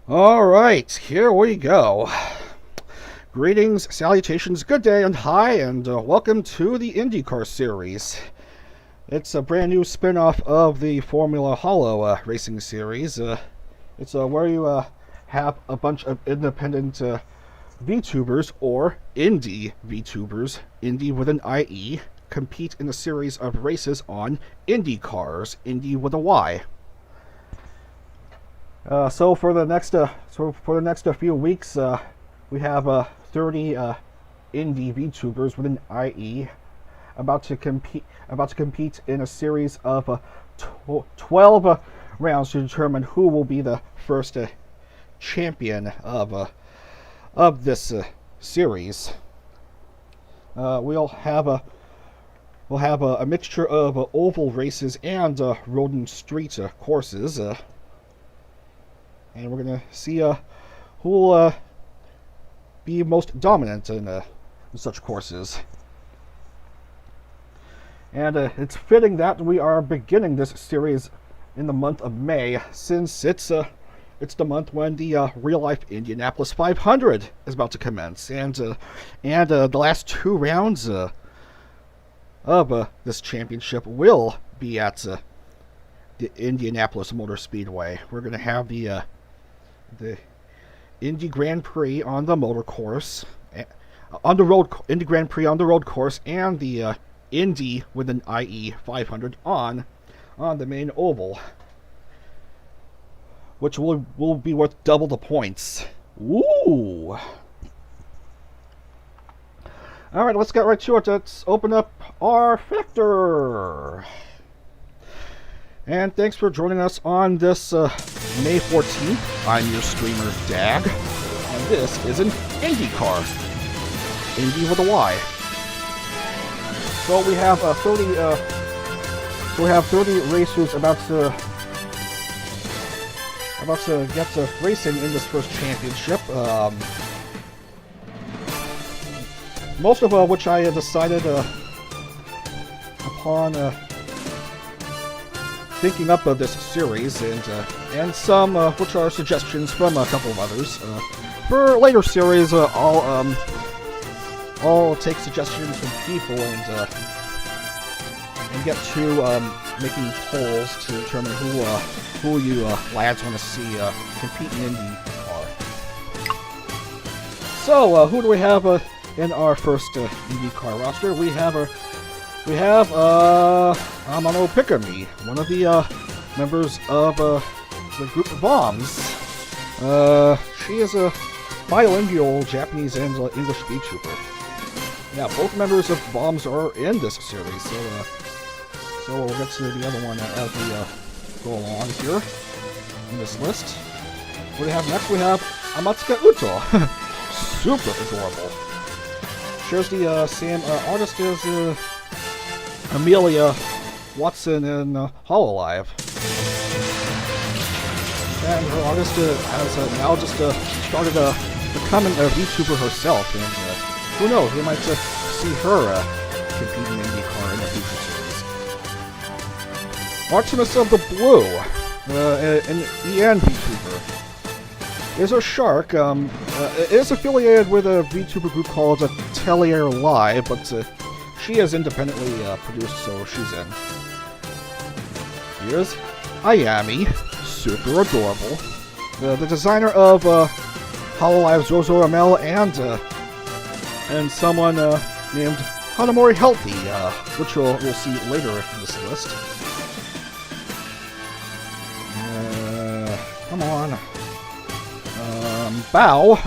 Alright, here we go. Greetings, salutations, good day, and hi, and welcome to the IndieCar series. It's a brand new spin-off of the Formula Hollow racing series. It's where you have a bunch of independent vTubers, or Indy vTubers, Indy with an IE, compete in a series of races on IndieCars, Indy with a Y. So for the next few weeks, we have 30 Indy vTubers with an IE about to compete in a series of 12 rounds to determine who will be the first champion of this series. We'll have a mixture of oval races and road and street courses. And we're going to see who will be most dominant in such courses. And it's fitting that we are beginning this series in the month of May, since it's the month when the real-life Indianapolis 500 is about to commence. And the last two rounds of this championship will be at the Indianapolis Motor Speedway. We're going to have the Indy Grand Prix on the motor course, Indy Grand Prix on the road course, and the Indy with an IE 500 on the main oval, which will be worth double the points. Ooh! All right, let's get right to it. Let's open up our factor. And thanks for joining us on this May 14th. I'm your streamer, Dag, and this is an IndieCar. Indy with a Y. So we have 30 racers about to get to racing in this first championship. Most of which I decided upon thinking up of this series, and some which are suggestions from a couple of others. For later series, I'll take suggestions from people and get to making polls to determine who you lads want to see compete in IndyCar. So who do we have in our first IndyCar roster? We have Amano Pikami, one of the members of the group Bombs. She is a bilingual Japanese and English VTuber. Yeah, both members of Bombs are in this series, so we'll get to the other one as we go along here in this list. What do we have next? We have Amatsuka Uto. Super adorable. Shares the same artist as Amelia Watson in Hololive. And her artist has now just started becoming a VTuber herself, and who knows, we might see her competing in IndyCar in a future series. Artemis of the Blue, an EN VTuber, is a shark. It is affiliated with a VTuber group called Atelier Live, but she is independently produced, so she's in. Here's Ayami, super adorable. The designer of Hololive's Zozo Amel and someone named Hanamori Healthy, which we'll see later in this list. Come on. Bao,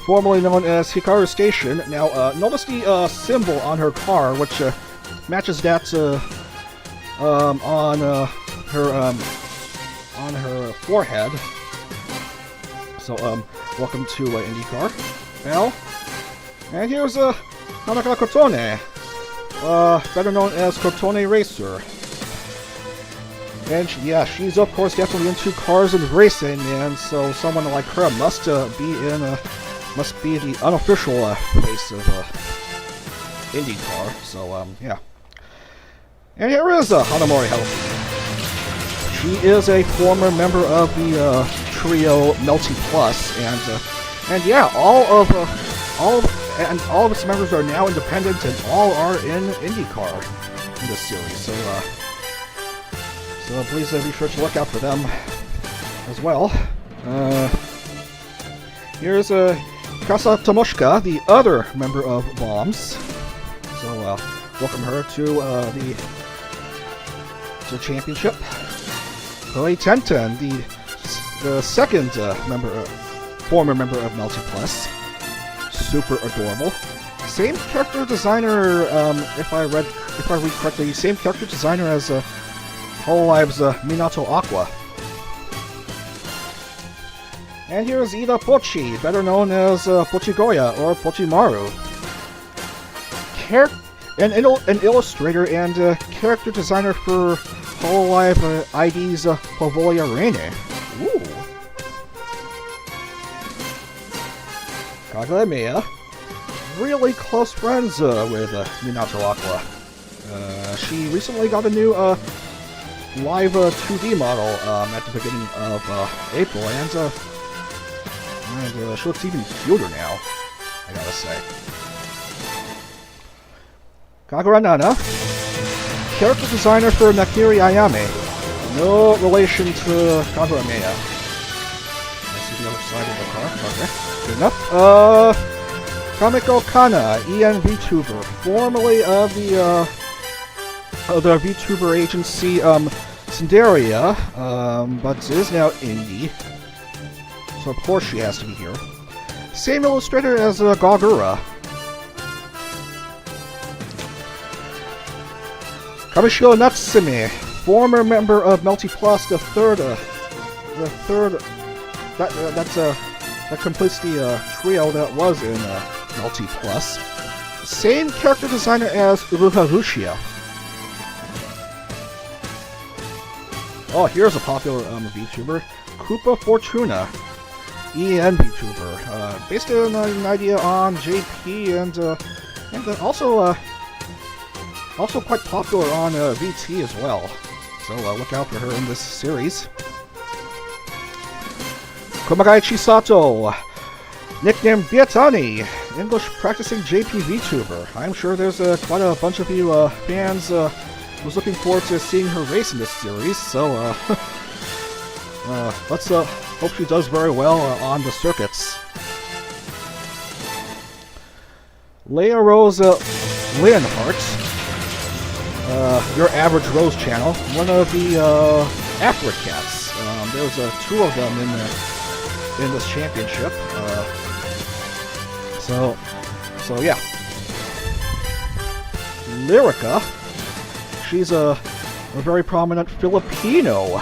formerly known as Hikaru Station. Now, notice the symbol on her car, which matches that on her forehead. So, welcome to IndyCar, Bao. And here's Hanaka Kotone, better known as Kotone Racer. And yeah, she's of course definitely into cars and racing, and so someone like her must be the unofficial face of IndyCar. So yeah. And here is Hanamori Healthy. She is a former member of the trio Melty Plus, and yeah, all of its members are now independent, and all are in IndieCar in this series. So please be sure to look out for them as well. Here's Kasa Tomoshka, the other member of Bombs. So welcome her to the championship. Hoi Tenten, the second former member of Melty Plus. Super adorable. Same character designer, if I read correctly, same character designer as Hololive's Minato Aqua. And here's Ida Pochi, better known as Pochigoya or Pochimaru. An illustrator and character designer for Hololive ID's Povolia Rene. Ooh. Kaglamea, really close friends with Minato Aqua. She recently got a new live 2D model at the beginning of April, and she looks even cuter now, I gotta say. Kagura Nana, character designer for Nakiri Ayame. No relation to Kagura Mea. I see the other side of the car. Okay, good enough. Kamiko Kana, vTuber, formerly of the VTuber agency Cinderia, but is now Indy. So of course she has to be here. Same illustrator as Gogura. Kamishio Natsume, former member of Melty Plus, that completes the trio that was in Melty Plus. Same character designer as Uruha Rushia. Oh, here's a popular VTuber, Koopa Fortuna, vTuber, based on an idea on JP and also quite popular on VT as well. So look out for her in this series. Kumagai Chisato, nicknamed Biatani, English practicing JP VTuber. I'm sure there's quite a bunch of you fans who's looking forward to seeing her race in this series. So let's hope she does very well on the circuits. Leia Rose Leonhardt, your average Rose channel, one of the Africats. There's two of them in this championship. So yeah. Lyrica, she's a very prominent Filipino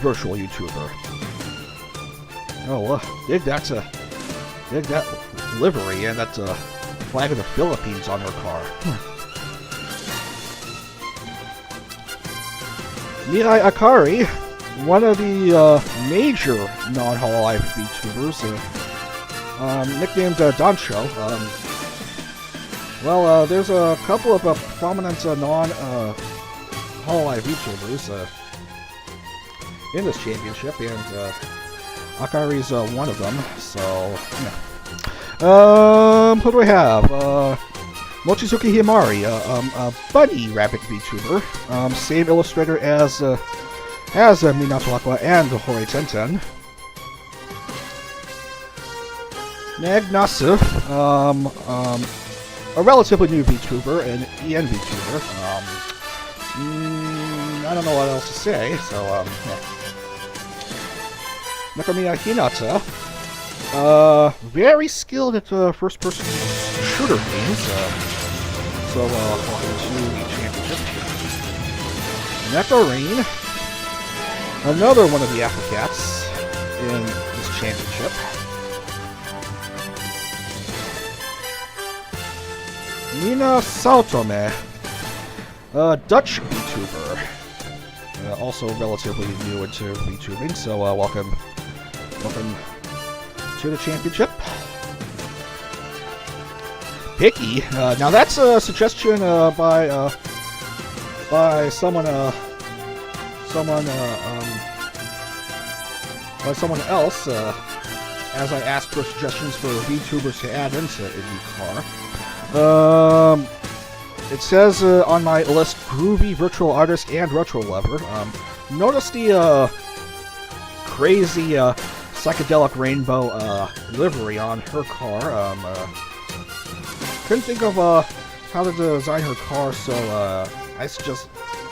virtual YouTuber. Oh, dig that livery and that flag of the Philippines on her car. Mirai Akari, one of the major non-Hololive VTubers, nicknamed Dancho. There's a couple of prominent non-Hololive VTubers in this championship, and Akari's one of them, so, yeah. Who do we have? Mochizuki Himari, a bunny rabbit VTuber, same illustrator as Minato Aqua and Hori Tenten. Nag Nasu, a relatively new VTuber, an EN VTuber. I don't know what else to say, so, yeah. Nakamiya Hinata, very skilled at first-person shooter games, so welcome to the championship. Nectarine, another one of the Africats in this championship. Nina Saotome, a Dutch VTuber, also relatively new into VTubing, so welcome to the championship. Picky, now that's a suggestion by someone by someone else, as I asked for suggestions for VTubers to add into IndieCar. It says on my list, Groovy Virtual Artist and Retro Lover. Notice the crazy psychedelic rainbow livery on her car. Couldn't think of how to design her car, so I suggest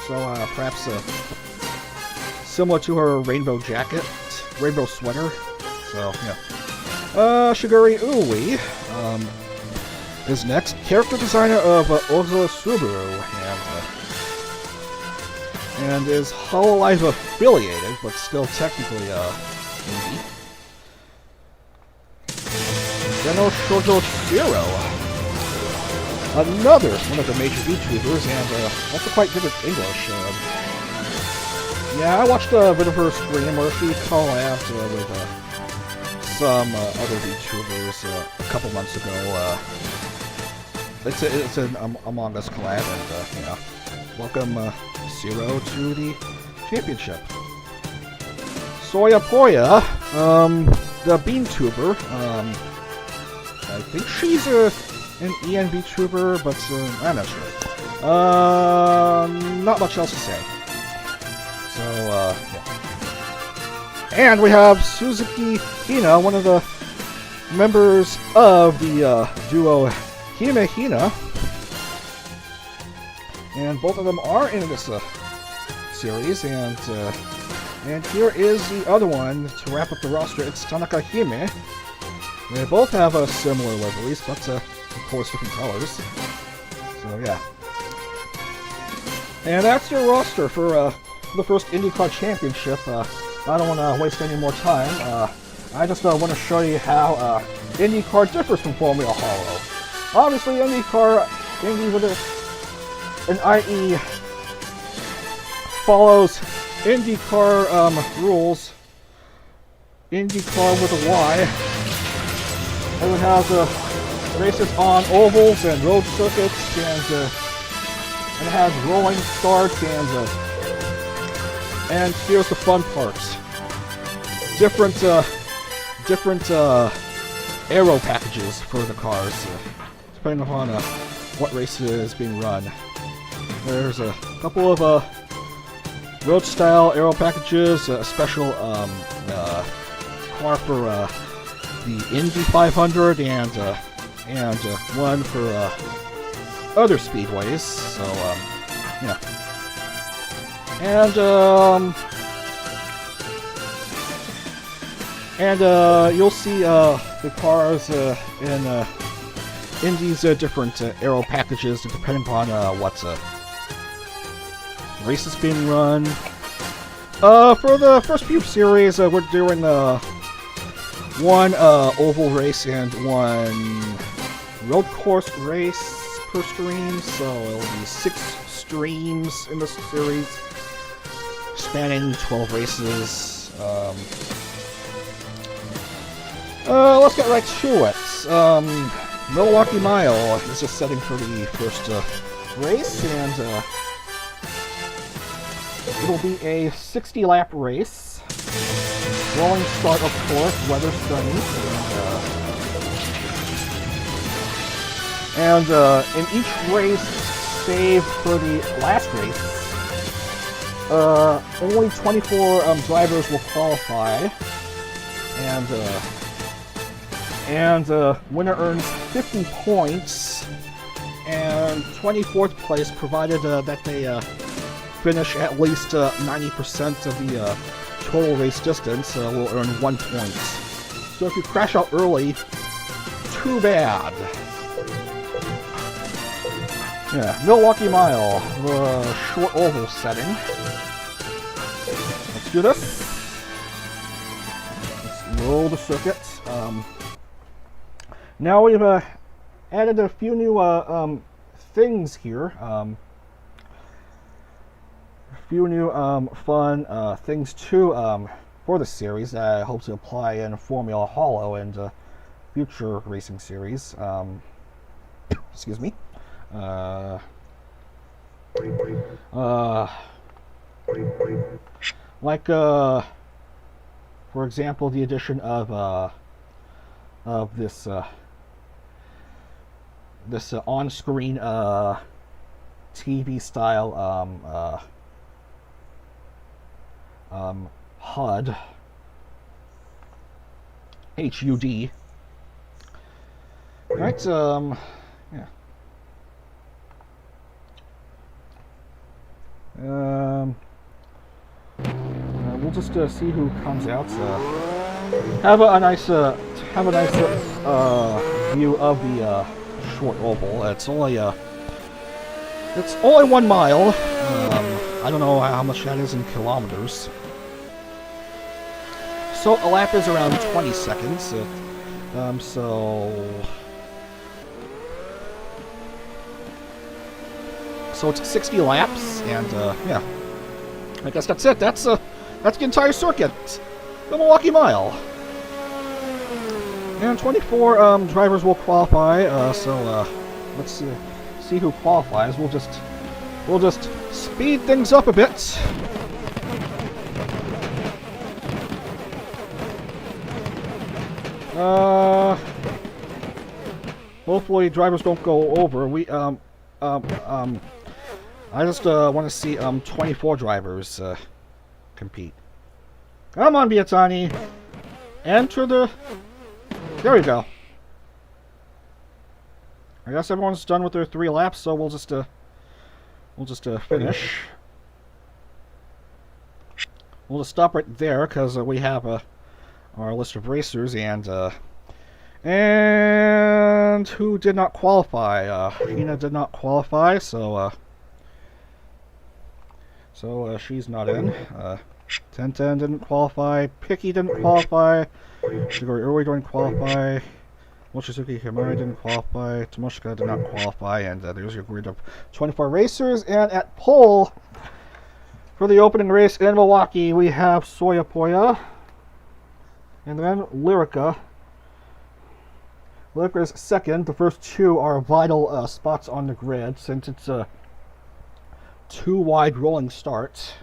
perhaps similar to her rainbow jacket, rainbow sweater. So yeah. Shiguri Uwe is next, character designer of Oza Subaru, and is Hololive affiliated, but still technically Indy. General Shoujo Shiro, another one of the major VTubers, and also quite good at English. Yeah, I watched a bit of her stream where she collabed with some other VTubers a couple months ago. It's an Among Us collab, and yeah, welcome Zero to the championship. Soya Poya, the Beantuber. I think she's an EN VTuber, but I'm not sure. Not much else to say. So yeah. And we have Suzuki Hina, one of the members of the duo Hime Hina. And both of them are in this series, and here is the other one to wrap up the roster. It's Tanaka Hime. They both have similar liveries, but of course different colors. So yeah. And that's your roster for the first IndieCar Championship. I don't want to waste any more time. I just want to show you how IndieCar differs from Formula Hollow. Obviously, IndieCar, Indy with an IE, follows IndieCar rules. IndieCar with a Y. And it has races on ovals and road circuits, and it has rolling starts, and here's the fun parts. Different aero packages for the cars, depending upon what race is being run. There's a couple of road-style aero packages, a special car for the Indy 500, and one for other speedways. So yeah. And you'll see the cars in Indy's different aero packages, depending upon what race is being run. For the first few series, we're doing one oval race and one road course race per stream, so it'll be 6 streams in this series, spanning 12 races. Let's get right to it. Milwaukee Mile is just setting for the first race, and it'll be a 60-lap race. Rolling start, of course, weather sunny, and in each race, save for the last race, only 24 drivers will qualify, and winner earns 50 points, and 24th place, provided that they finish at least 90% of the total race distance, will earn 1 point. So if you crash out early, too bad. Yeah, Milwaukee Mile, the short oval setting. Let's do this. Let's roll the circuit. Now we've added a few new things here. A few new fun things too for the series that I hope to apply in Formula Hollow and future racing series. Excuse me. Like for example, the addition of this on-screen TV style HUD, HUD. Right, yeah. We'll just see who comes out. Have a nice view of the short oval. It's only 1 mile. I don't know how much that is in kilometers. So a lap is around 20 seconds. So it's 60 laps, and yeah, I guess that's it. That's the entire circuit, the Milwaukee Mile. And 24 drivers will qualify. So let's see who qualifies. We'll just speed things up a bit. Hopefully drivers don't go over. I just want to see 24 drivers compete. Come on, Biatani. Enter the... There we go. I guess everyone's done with their 3 laps, so we'll just finish. We'll just stop right there because we have our list of racers and who did not qualify. Sheena did not qualify, so she's not in. Tenten didn't qualify. Picky didn't qualify. Shigori Urui didn't qualify. Mochizuki Himari didn't qualify. Tomoshika did not qualify. And there's your grid of 24 racers. And at pole for the opening race in Milwaukee, we have Soya Poya. And then Lyrica. Lyrica is second. The first 2 are vital spots on the grid since it's a 2-wide rolling start.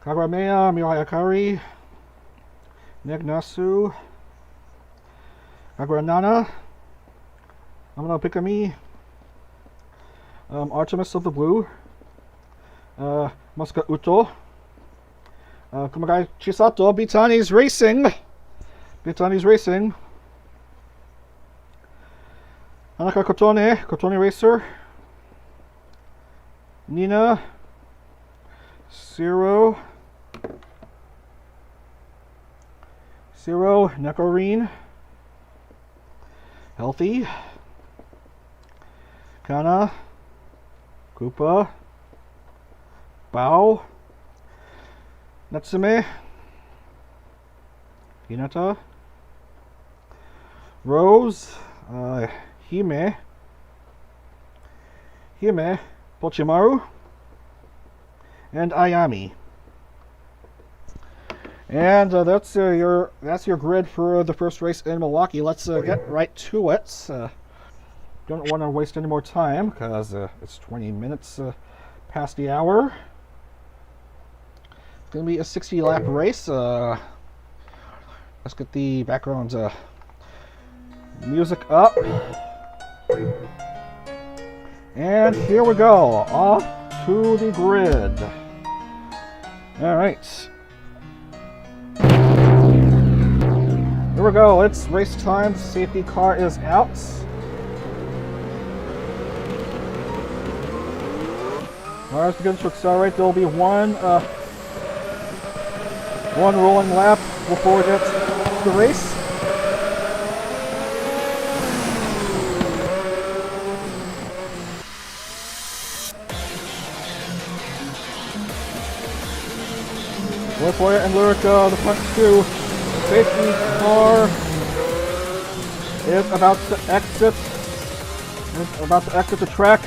Kagameya, Mirai Akari, Negnasu, Kagaranana, Amano Pikami, Artemis of the Blue, Masuka Uto, Kumagai Chisato, Bitani's Racing, Hanaka Kotone Racer, Nina, Zero, Nekorine, Healthy, Kana, Koopa, Bao, Natsume, Hinata, Rose, Hime, Pochimaru, and Ayami. And that's your grid for the first race in Milwaukee. Let's get right to it. Don't want to waste any more time because it's 20 minutes past the hour. It's going to be a 60-lap race. Let's get the background music up. And here we go. Off to the grid. All right. Here we go. It's race time. Safety car is out. Cars begin to accelerate. There will be one rolling lap before we get to the race. Latoya and Lyrica, the front 2. Safety car is about to exit the track.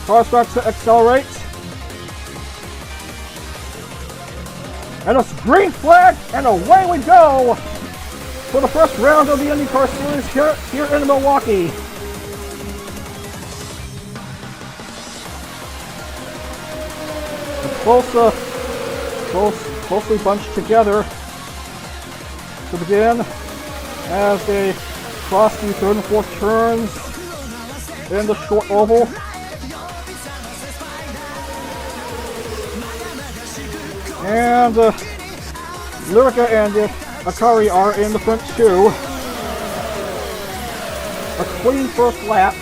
Car starts to accelerate. And a green flag, and away we go for the first round of the IndyCar Series here in Milwaukee. It's close closely bunched together to begin as they cross the third and fourth turns in the short oval. And Lyrica and Akari are in the front two. A clean first lap.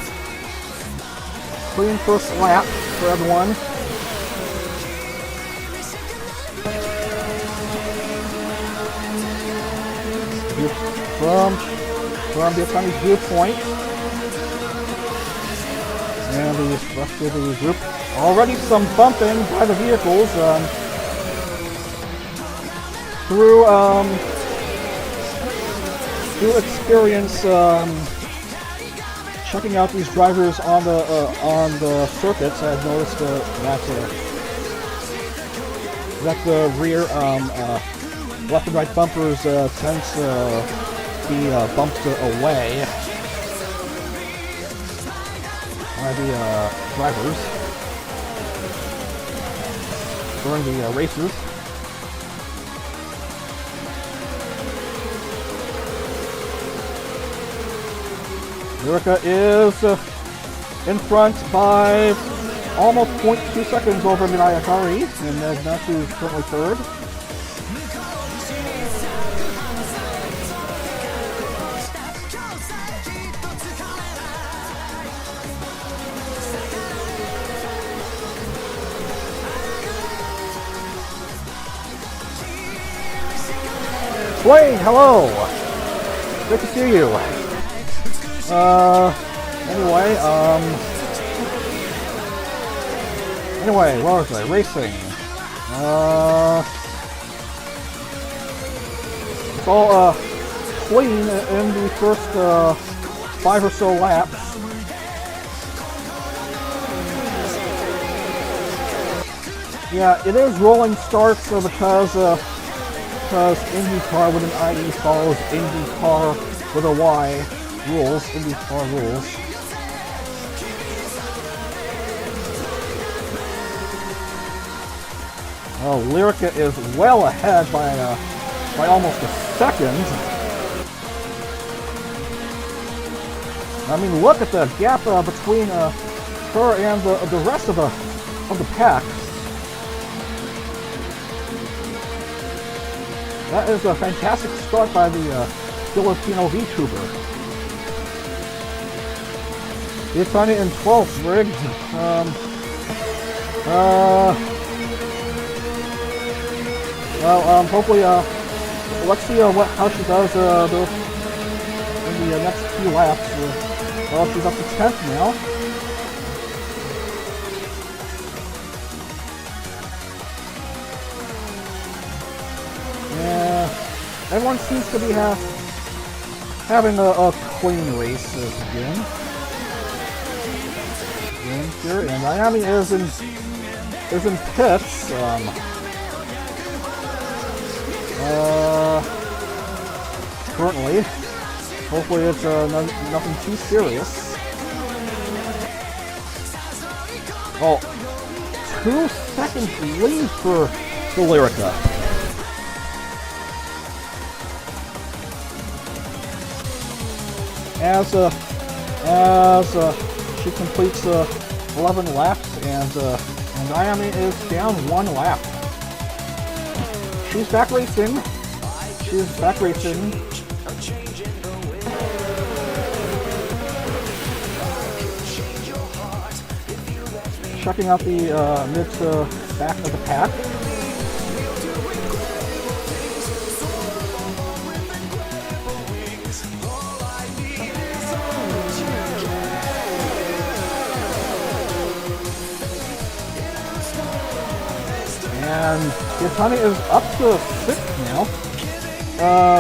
Clean first lap for everyone. From the Akari's viewpoint. And the rest of the group. Already some bumping by the vehicles. Through experience checking out these drivers on the circuits, I've noticed that the rear left and right bumpers tend to be bumped away by the drivers during the races. Lyrica is in front by almost 0.2 seconds over Mirai Akari, and Natsu is currently third. Wayne, hello! Good to see you. Anyway, where was I? Racing. It's all clean in the first 5 or so laps. Yeah, it is rolling starts because IndieCar with an IE follows IndieCar with a Y. Rules, IndieCar rules. Oh, Lyrica is well ahead by almost a second. I mean, look at the gap between her and the rest of the pack. That is a fantastic start by the Filipino VTuber. It's Tiny in 12th, Briggs. Hopefully, let's see how she does in the next few laps. Well, she's up to 10th now. Yeah, everyone seems to be having a clean race again. Here, and Miami is in pits. Currently, hopefully it's nothing too serious. Oh, 2 seconds lead for Lyrica. As she completes 11 laps, and Miami is down 1 lap. She's back racing. Checking out the mid to back of the pack. And Yatani is up to 6th now.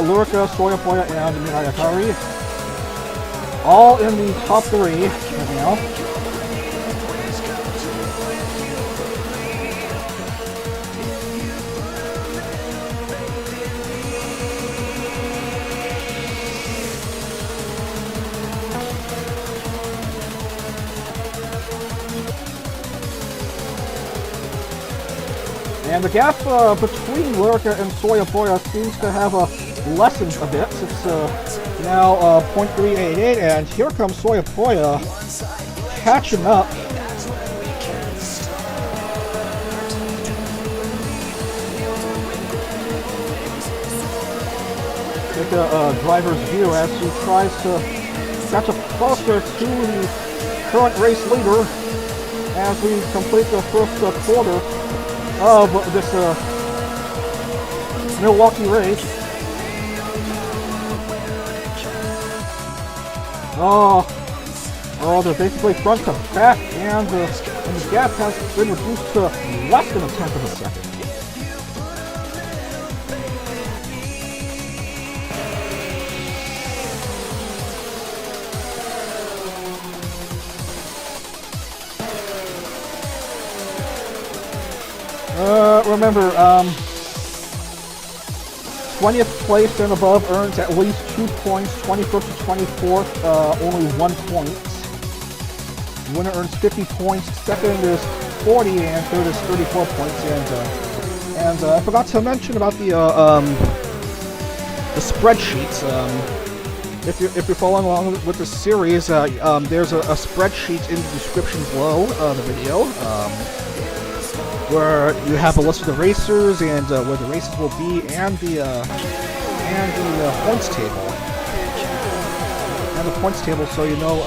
Lyrica, Soyapoya, and Mirai Akari all in the top 3 right now. And the gap between Lyrica and Soya Boya seems to have lessened a bit. It's now 0.388, and here comes Soya Boya catching up. Take a driver's view as he tries to catch up closer to the current race leader as we complete the first quarter of this Milwaukee race. Oh, they're basically front to back, and the gap has been reduced to less than a tenth of a second. Remember, 20th place and above earns at least 2 points. 21st to 24th, only 1 point. The winner earns 50 points. Second is 40, and third is 34 points. And I forgot to mention about the spreadsheets. If you're following along with the series, there's a spreadsheet in the description below the video. Where you have a list of the racers and where the races will be, and the points table, so you know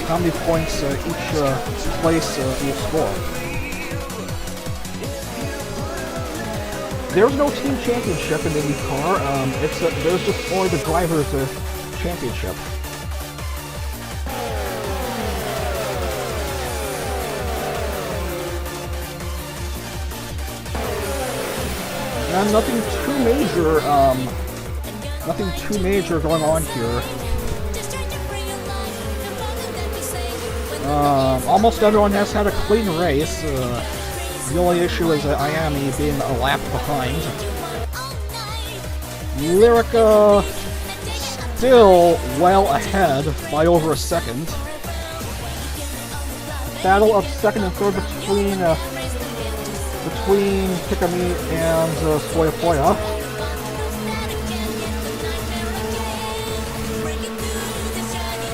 how many points each place will score. There's no team championship in IndyCar. There's just only the drivers' championship. And nothing too major going on here. Almost everyone has had a clean race. The only issue is Miami being a lap behind. Lyrica still well ahead by over a second. Battle of second and third between Pikami and Soya Boya.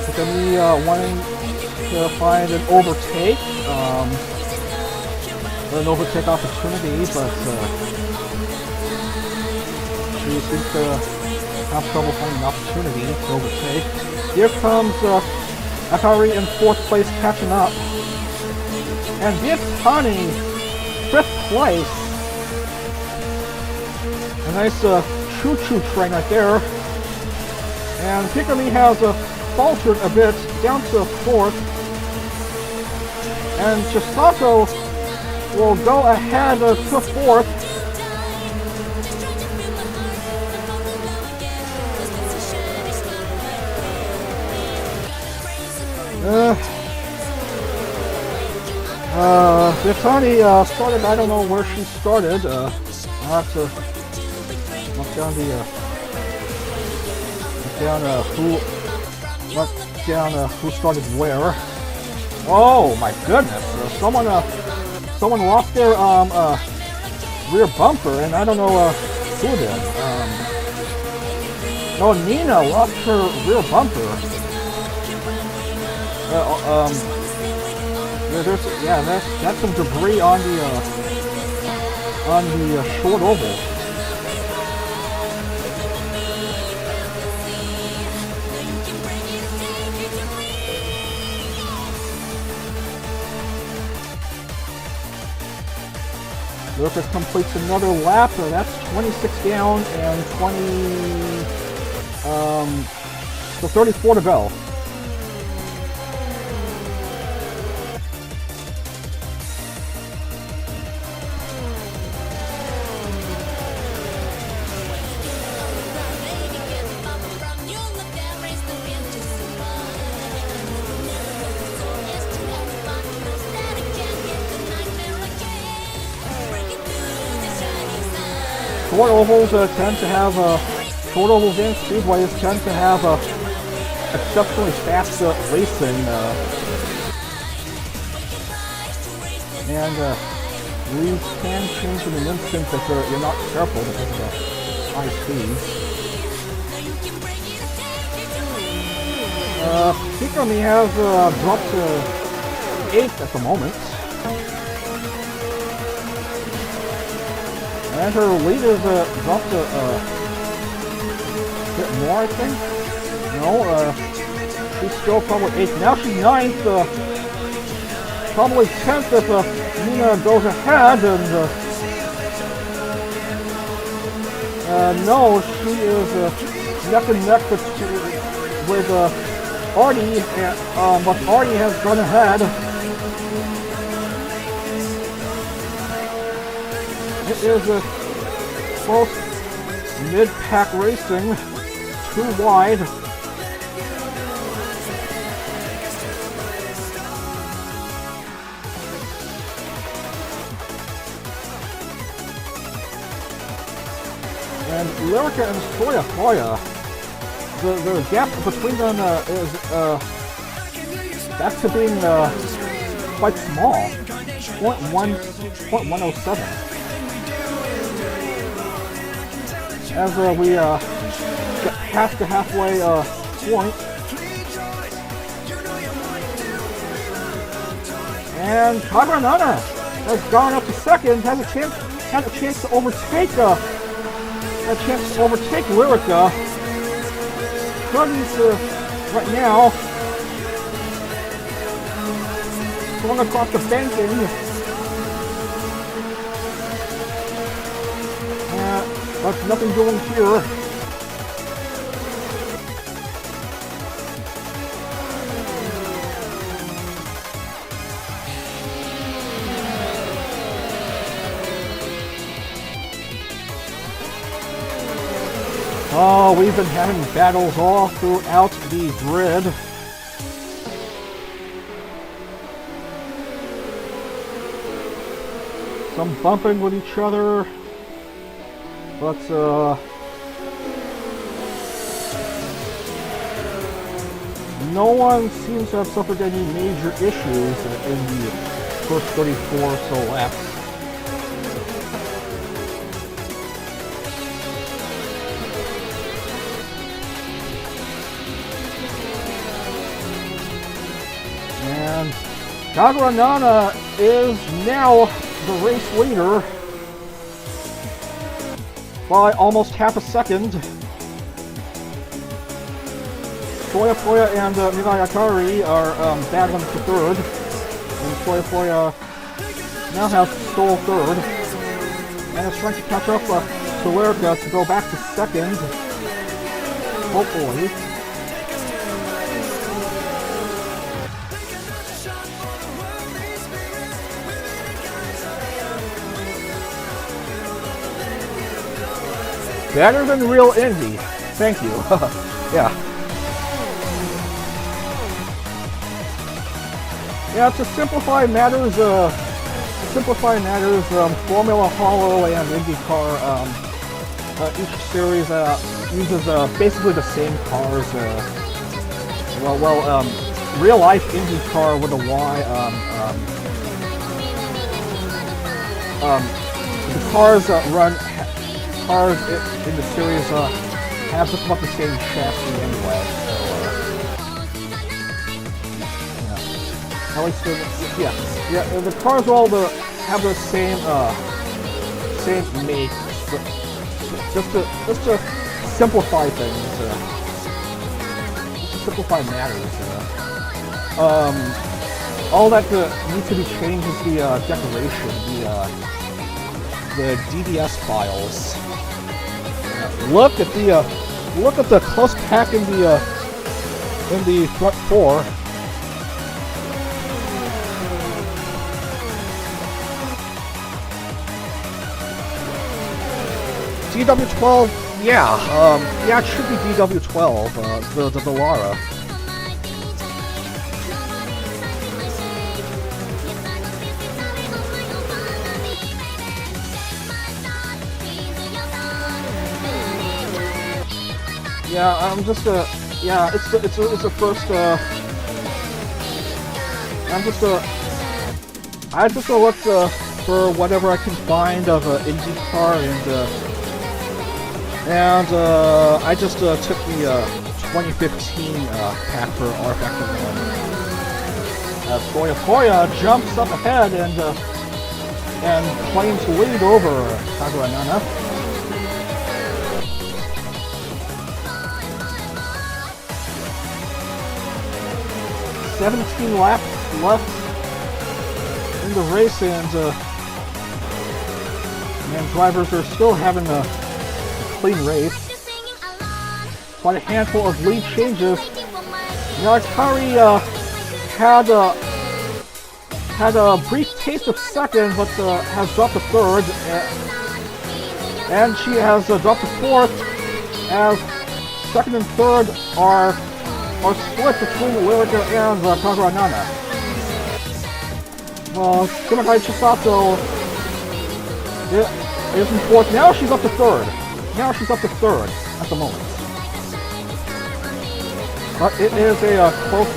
Pikami wanting to find an overtake opportunity, but she seems to have trouble finding an opportunity to overtake. Here comes Akari in fourth place catching up. And Vietani fifth place. A nice choo-choo train right there. And Pikami has faltered a bit down to fourth. And Chisato will go ahead to fourth. Vietani started, I don't know where she started. I'll have to look down who started where. Oh my goodness! Someone lost their rear bumper, and I don't know who did. No, Nina lost her rear bumper. That's some debris on the short oval. Lucas completes another lap. That's 26 down and 34 to go. Short ovals tend to have short ovals and speedways tend to have exceptionally fast racing, and Leads can change in an instant if you're not careful because of the high speeds. Hikami has dropped to 8th at the moment. And her lead is dropped to a bit more, I think. No, she's still probably 8th. Now she's 9th, probably 10th if Nina goes ahead. And no, she is neck and neck with Artie, but Artie has gone ahead. It is a close mid-pack racing, too wide. And Lyrica and Soya, the gap between them is back to being quite small, 0.107. As we get past the halfway point, and Kagranana has gone up to second, had a chance to overtake Lyrica. Couldn't right now. Going across the banking. But nothing doing here. Oh, we've been having battles all throughout the grid. Some bumping with each other. But, no one seems to have suffered any major issues in the first 34 or so laps. And Kagranana is now the race leader by almost half a second. Soya and Mirai Akari are battling for third. And Soya now has stole third. And is trying to catch up to Lyrica to go back to second. Hopefully. Better than real Indy. Thank you. Yeah. Yeah, to simplify matters, Formula Hollow and IndieCar, each series uses basically the same cars. Real life IndieCar with a Y. The cars run. Cars in the series have just about the same chassis anyway. So, At least, the cars all have the same make. Just to simplify things. Simplify matters. All that needs to be changed is the decoration, the DDS files. Look at the close pack in the front four. DW12, yeah, it should be DW12, the Dallara. Yeah, I'm just it's the first I just let for whatever I can find of IndieCar, and I just took the 2015 pack for R Factor 1. Foya jumps up ahead and claims lead over Kagaranana. 17 laps left in the race, and drivers are still having a clean race. Quite a handful of lead changes. Now Akari had a brief taste of second, but has dropped to third, and she has dropped to fourth, as second and third are split between Lyrica and Kagaranana. Kumagai Chisato is in fourth. Now she's up to third. At the moment. But it is a close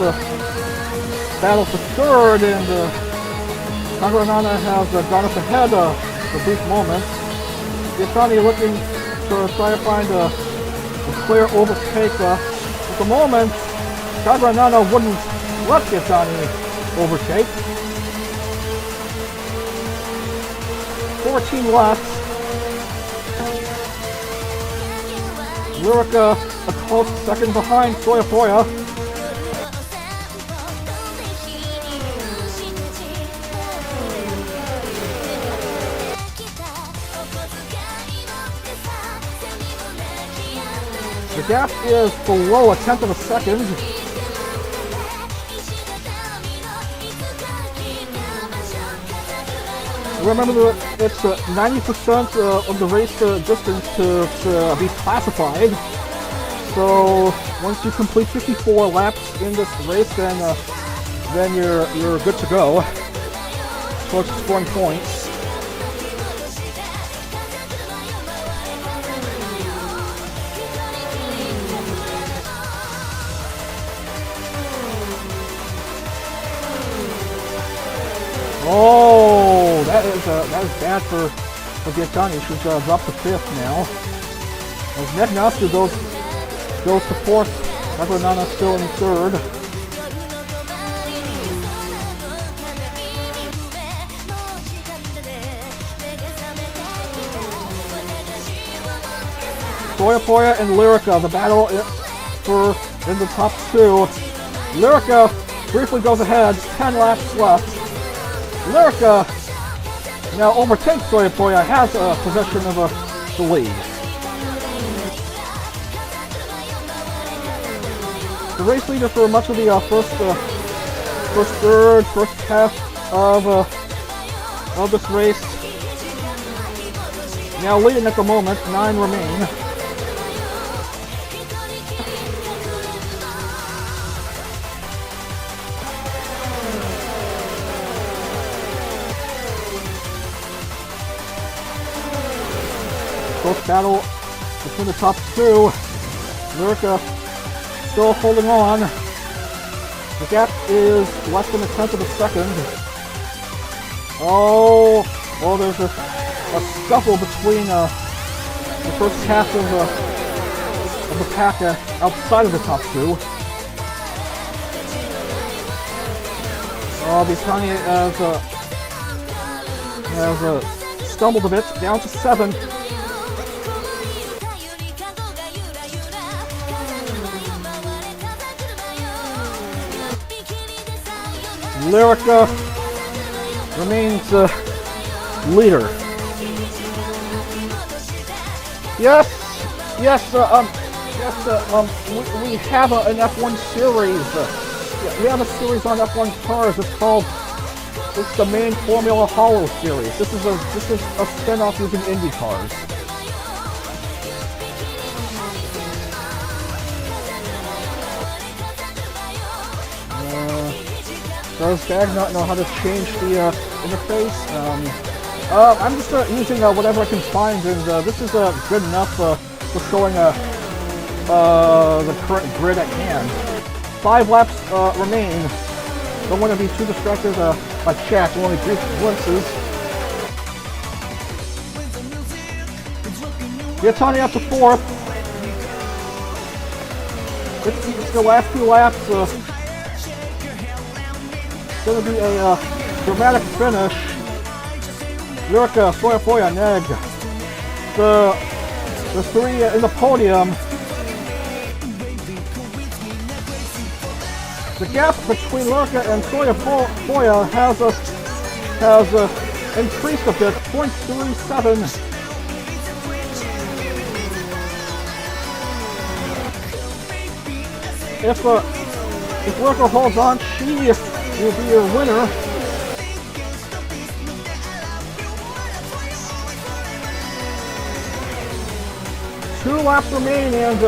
battle for third, and Kagaranana has gone up ahead for a brief moment. Yatani looking to try to find a clear overtake. At the moment, Kagaranana wouldn't let Yatani overtake. 14 left. Lyrica a close second behind Foya. The gap is below a tenth of a second. Remember that it's 90% of the race distance to be classified. So once you complete 54 laps in this race, then you're good to go towards scoring points. Oh, that is bad for Giatani. She's dropped to fifth now. As Negnasu goes to fourth, Kagaranana still in third. Foya and Lyrica, the battle in the top two. Lyrica briefly goes ahead, 10 laps left. Lyrica now overtakes Foya, has possession of the lead. The race leader for much of the first half of this race, now leading at the moment. 9 remain. Close battle between the top two. Lyrica still holding on. The gap is less than a tenth of a second. Oh, there's a scuffle between the first half of the pack outside of the top two. Vitani has stumbled a bit, down to 7. Lyrica remains leader. Yes. We have an F1 series. We have a series on F1 cars. It's the main Formula Hollow series. This is a spin-off using Indy cars. Does Dag not know how to change the interface? I'm just using whatever I can find, and this is good enough for showing the current grid at hand. 5 laps remain. Don't want to be too distracted by chat, only brief glimpses. Viatani up to 4th. It's the last few laps. It's going to be a dramatic finish. Lyrica, Soya, Neg. The three in the podium. The gap between Lyrica and Soya has increased a bit, 0.37. If Lyrica holds on, she will be a winner. Two laps remaining, and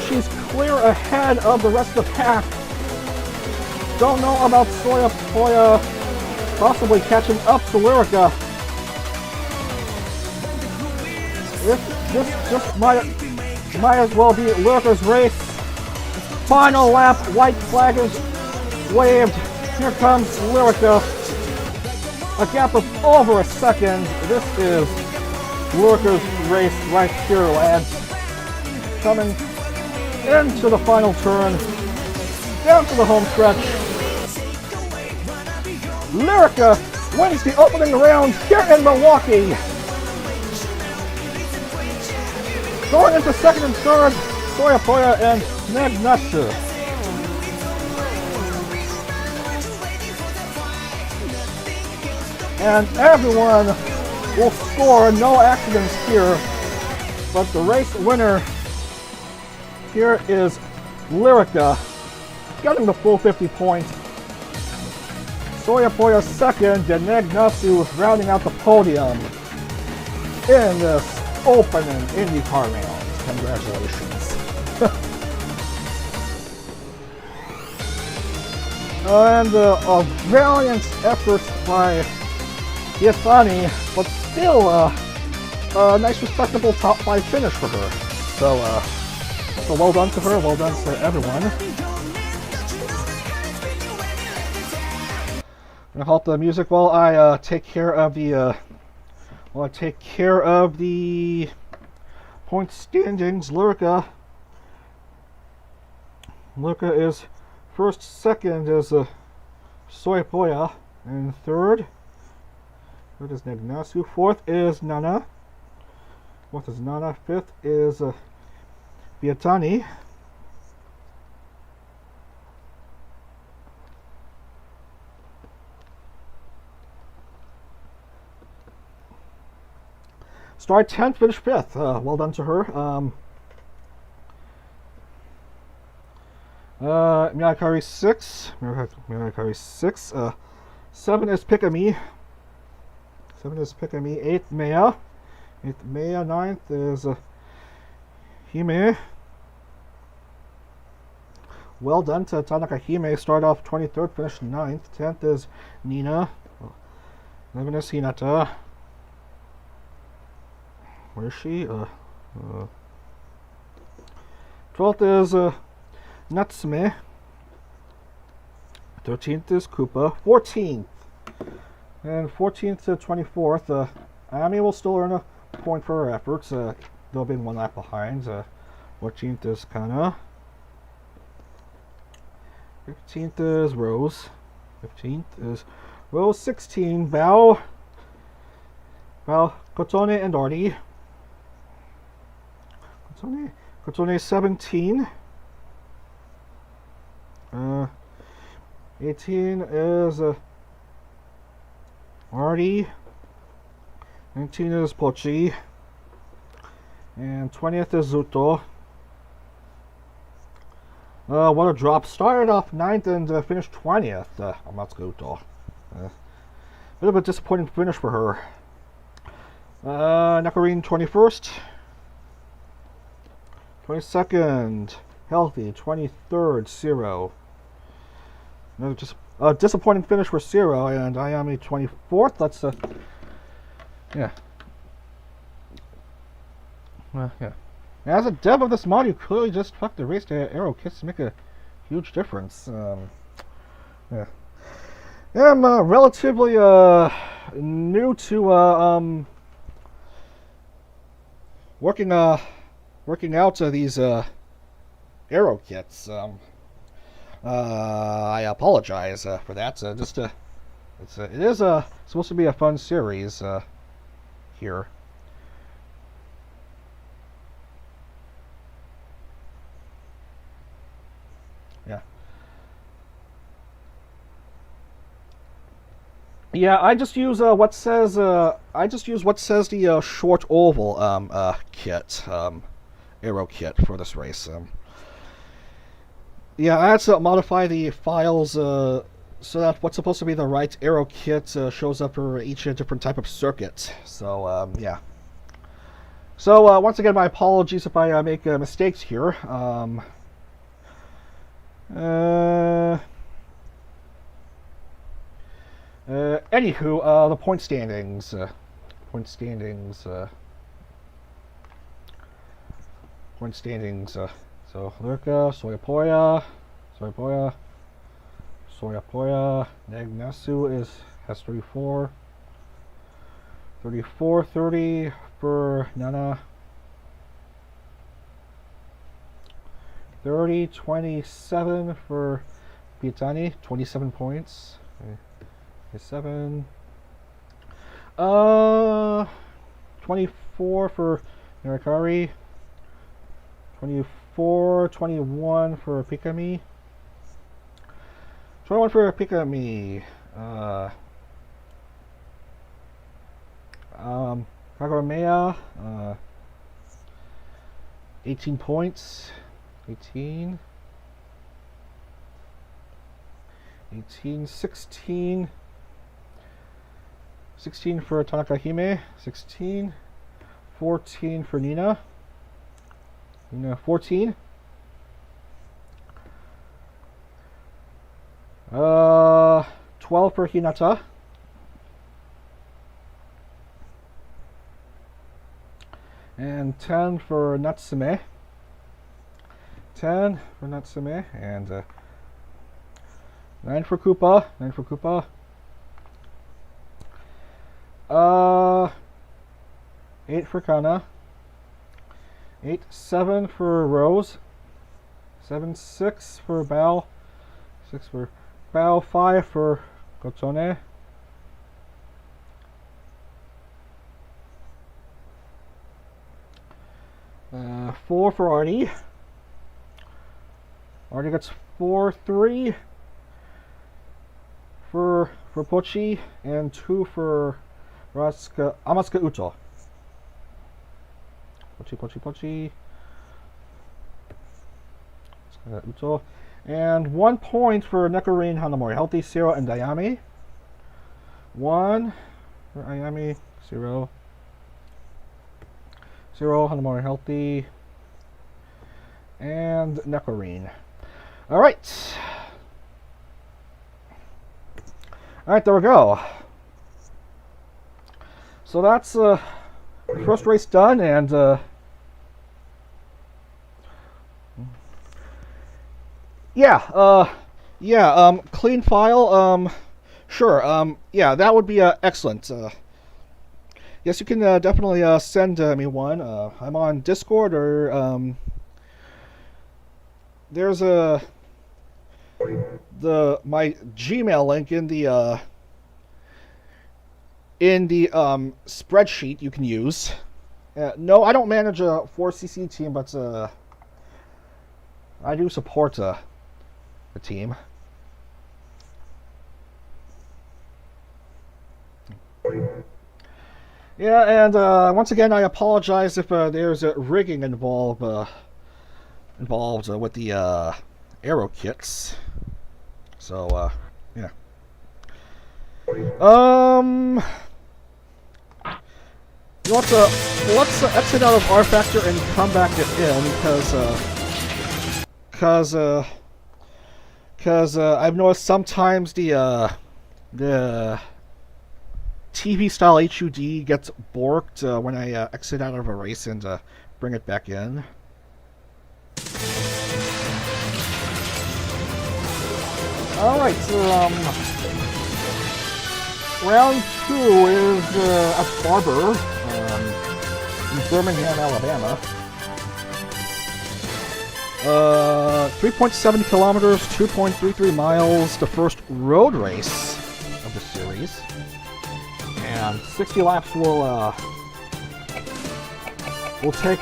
she's clear ahead of the rest of the pack. Don't know about Soya possibly catching up to Lyrica. This might as well be Lyrica's race. Final lap, white flag is waved. Here comes Lyrica. A gap of over a second. This is Lyrica's race right here, lads. Coming into the final turn, down to the home stretch. Lyrica wins the opening round here in Milwaukee. Going into second and third, Soya and Nagnatsu. And everyone will score, no accidents here. But the race winner here is Lyrica, getting the full 50 points. Soya second, and Nagnatsu rounding out the podium in this opening IndieCar round. Congratulations. And a valiant effort by Viatani, but still a nice respectable top 5 finish for her. So well done to her, well done to everyone. I'm gonna halt the music while I take care of the point standings. Lyrica is first, second is Soya, and third is Nagnatsu. Fourth is Nana. Fifth is Viatani. Start 10th, finish 5th. Well done to her. Miyakari 6. 7 is Pikami. 8th, Maya. 9th is Hime. Well done to Tanaka Hime. Start off 23rd, finish 9th. 10th is Nina. 11th is Hinata. Where is she? 12th is Natsume. 13th is Koopa. 14th. And 14th to 24th, Ami will still earn a point for her efforts. They'll be 1 lap behind. 14th is Kana. 15th is Rose. 15th is Rose. 16, Bao, Kotone, and Artie. Kotone 17. 18 is Artie. 19 is Pochi. And 20th is Zuto. What a drop. Started off 9th and finished 20th. Amatsuto. Bit of a disappointing finish for her. Nakarine 21st. 22nd, Healthy. 23rd, Zero. Another just disappointing finish for Zero, and Ayami 24th. That's yeah. Yeah. As a dev of this mod, you clearly just fucked the race to arrow kits to make a huge difference. Yeah. I'm relatively new to working out these aero kits. I apologize for that. It is supposed to be a fun series here. Yeah. Yeah, I just use what says the short oval kit, aero kit for this race. Yeah, I had to modify the files so that what's supposed to be the right aero kit shows up for each different type of circuit. So yeah. So once again, my apologies if I make mistakes here. Anywho, the point standings. Point standings. So Lurka, Soyapoya, Nagnasu has 34. 30 for Nana. 27 for Pietani, 27 points. 27. 24 for Narakari. 21 for Pikami. 21 for Pikami. Kagameya, 18 points. 18, 16. 16 for Tanaka Hime. 16. 14 for Nina. 14. 12 for Hinata. And 10 for Natsume. 10 for Natsume. And 9 for Koopa. 9 for Koopa. 8 for Kana. 7 for Rose. 6 for Bao. 6 for Bao. 5 for Kotone. 4 for Artie. Artie gets 3 for Pochi and 2 for Amaska Uto. Pochi. Uto. And 1 point for Nekarin Hanamori. Healthy, 0, and Ayami. 1 for Ayami, 0. 0, Hanamori healthy. And Nekarin. Alright. Alright, there we go. So that's the first race done, and clean file, sure, yeah, that would be excellent. Yes, you can definitely send me one. I'm on Discord, or there's my Gmail link in the spreadsheet you can use. No, I don't manage a 4CC team, but I do support the team. Yeah, and once again, I apologize if there's rigging involved with the aero kits. So yeah. Let's exit out of R Factor and come back in, because I've noticed sometimes the TV style HUD gets borked when I exit out of a race and bring it back in. Alright, so round 2 is at Barber in Birmingham, Alabama. 3.7 kilometers, 2.33 miles, the first road race of the series. And 60 laps will take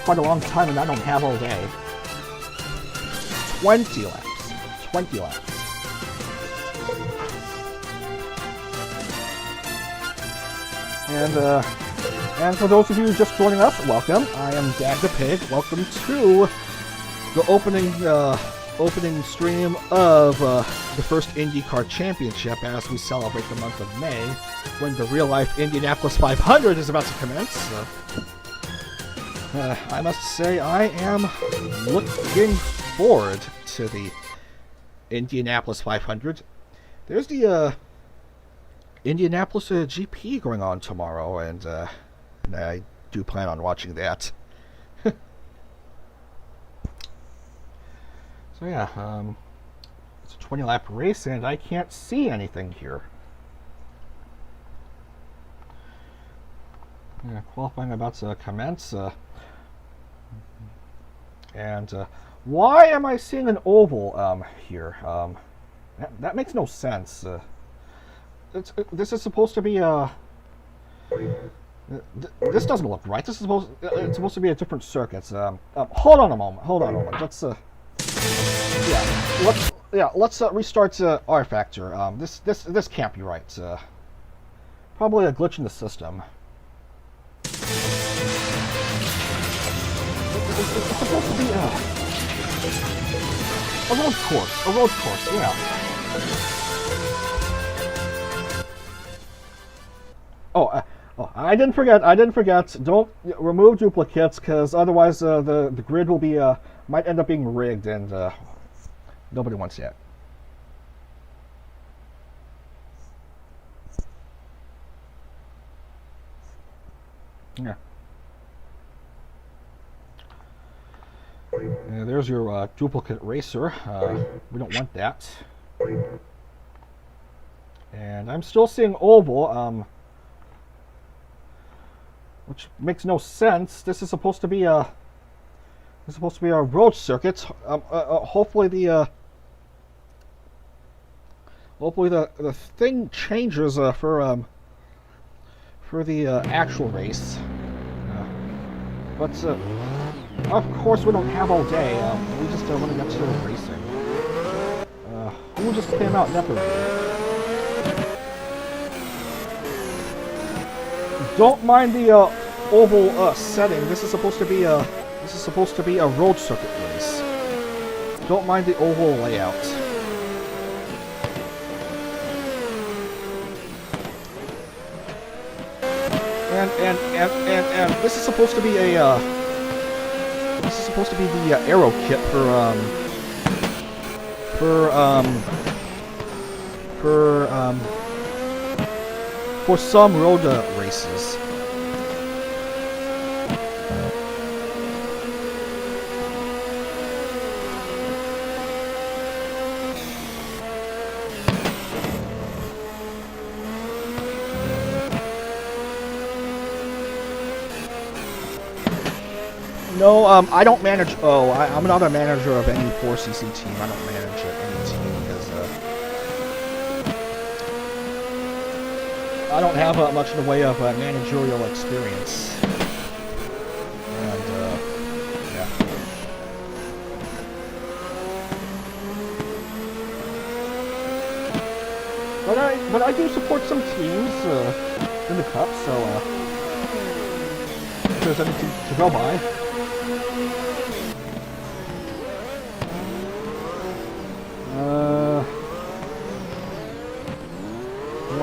quite a long time, and I don't have all day. 20 laps. 20 laps. And for those of you just joining us, welcome. I am Dag the Pig. Welcome to the opening stream of the first IndieCar Championship as we celebrate the month of May, when the real-life Indianapolis 500 is about to commence. I must say I am looking forward to the Indianapolis 500. There's the Indianapolis GP going on tomorrow, and I do plan on watching that. So yeah, it's a 20-lap race, and I can't see anything here. Yeah, qualifying about to commence, and why am I seeing an oval here? That makes no sense. This is supposed to be a. This doesn't look right. This is supposed to be a different circuit. Hold on a moment. Let's restart R Factor. This can't be right. Probably a glitch in the system. It's supposed to be a road course. A road course. Yeah. Oh, I didn't forget. Don't remove duplicates, because otherwise the grid will be might end up being rigged, and nobody wants that. Yeah. There's your duplicate racer. We don't want that. And I'm still seeing oval. Which makes no sense. This is supposed to be a road circuit. Hopefully the thing changes for the actual race. But of course we don't have all day. We just want to get to racing. Who just came out never? Don't mind the oval setting. This is supposed to be a road circuit race. Don't mind the oval layout. And this is supposed to be a the aero kit for some road races. No, I don't manage. I'm not a manager of any 4cc team. I don't manage any team because I don't have much in the way of managerial experience. And yeah. But I do support some teams in the cup. So if there's anything to go by.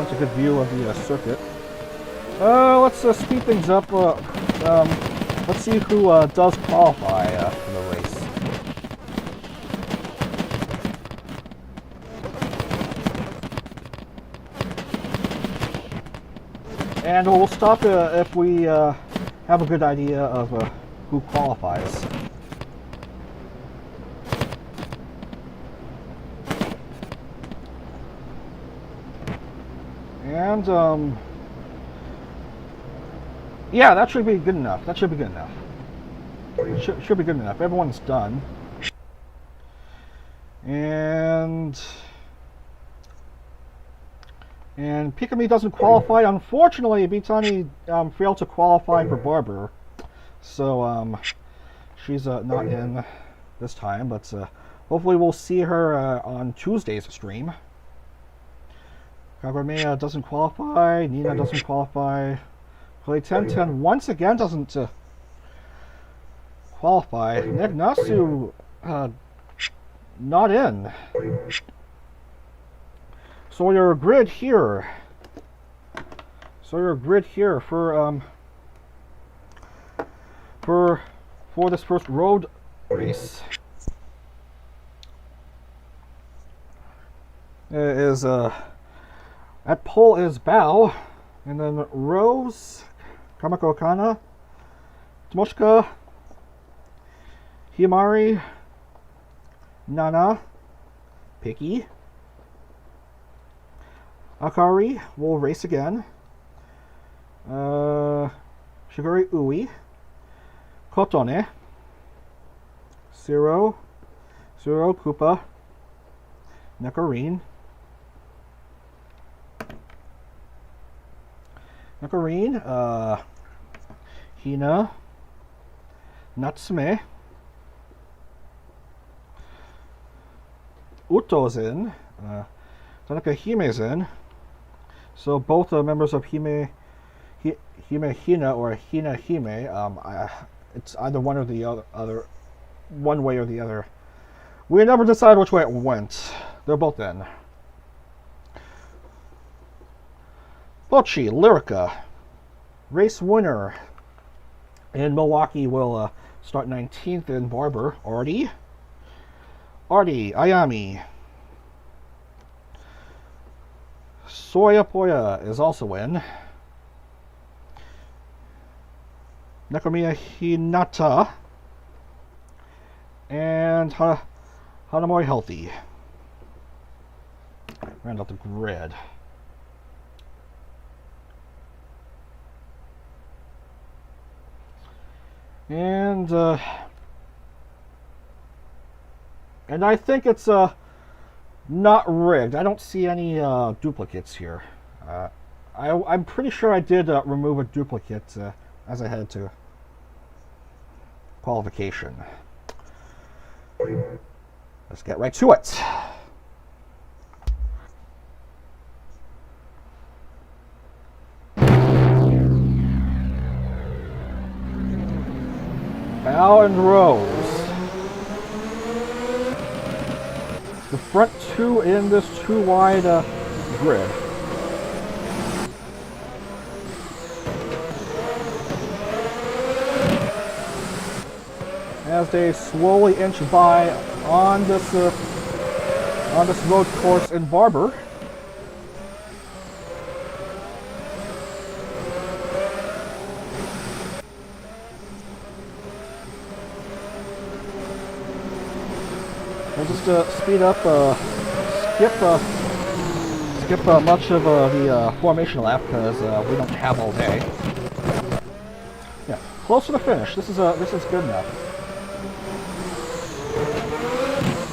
A good view of the circuit. Let's speed things up. Let's see who does qualify for the race. And we'll stop if we have a good idea of who qualifies. And Yeah, that should be good enough. That should be good enough. Should be good enough. Everyone's done. And Pikami doesn't qualify. Unfortunately, Bitani failed to qualify for Barber. So she's not in this time, but hopefully we'll see her on Tuesday's stream. Kagomea doesn't qualify. Nina doesn't qualify. Play 10-10 once again doesn't qualify. Negnasu not in. So your grid here. For this first road race is at pole is Bao, and then Rose, Kamako Kana, Tomoshika, Himari, Nana, Piki, Akari will race again, Shiguri Ui, Kotone, Siro, Kupa, Nakarin, Hina, Natsume, Uto's in, Tanaka Hime's in, so both members of Hime Hina or Hina Hime, it's either one or the other, one way or the other. We never decided which way it went. They're both in. Bocchi, Lyrica, race winner in Milwaukee will start 19th in Barber. Artie, Ayami. Soya Poya is also in. Nakomiya Hinata and Hanamori Healthy. Round out the grid. And I think it's not rigged. I don't see any duplicates here. I'm pretty sure I did remove a duplicate as I headed to qualification. Let's get right to it. Bao and Rose. The front two in this two wide grid. As they slowly inch by on this road course in Barber. We'll just speed up, skip much of the formation lap because we don't have all day. Yeah, close to the finish. This is good enough.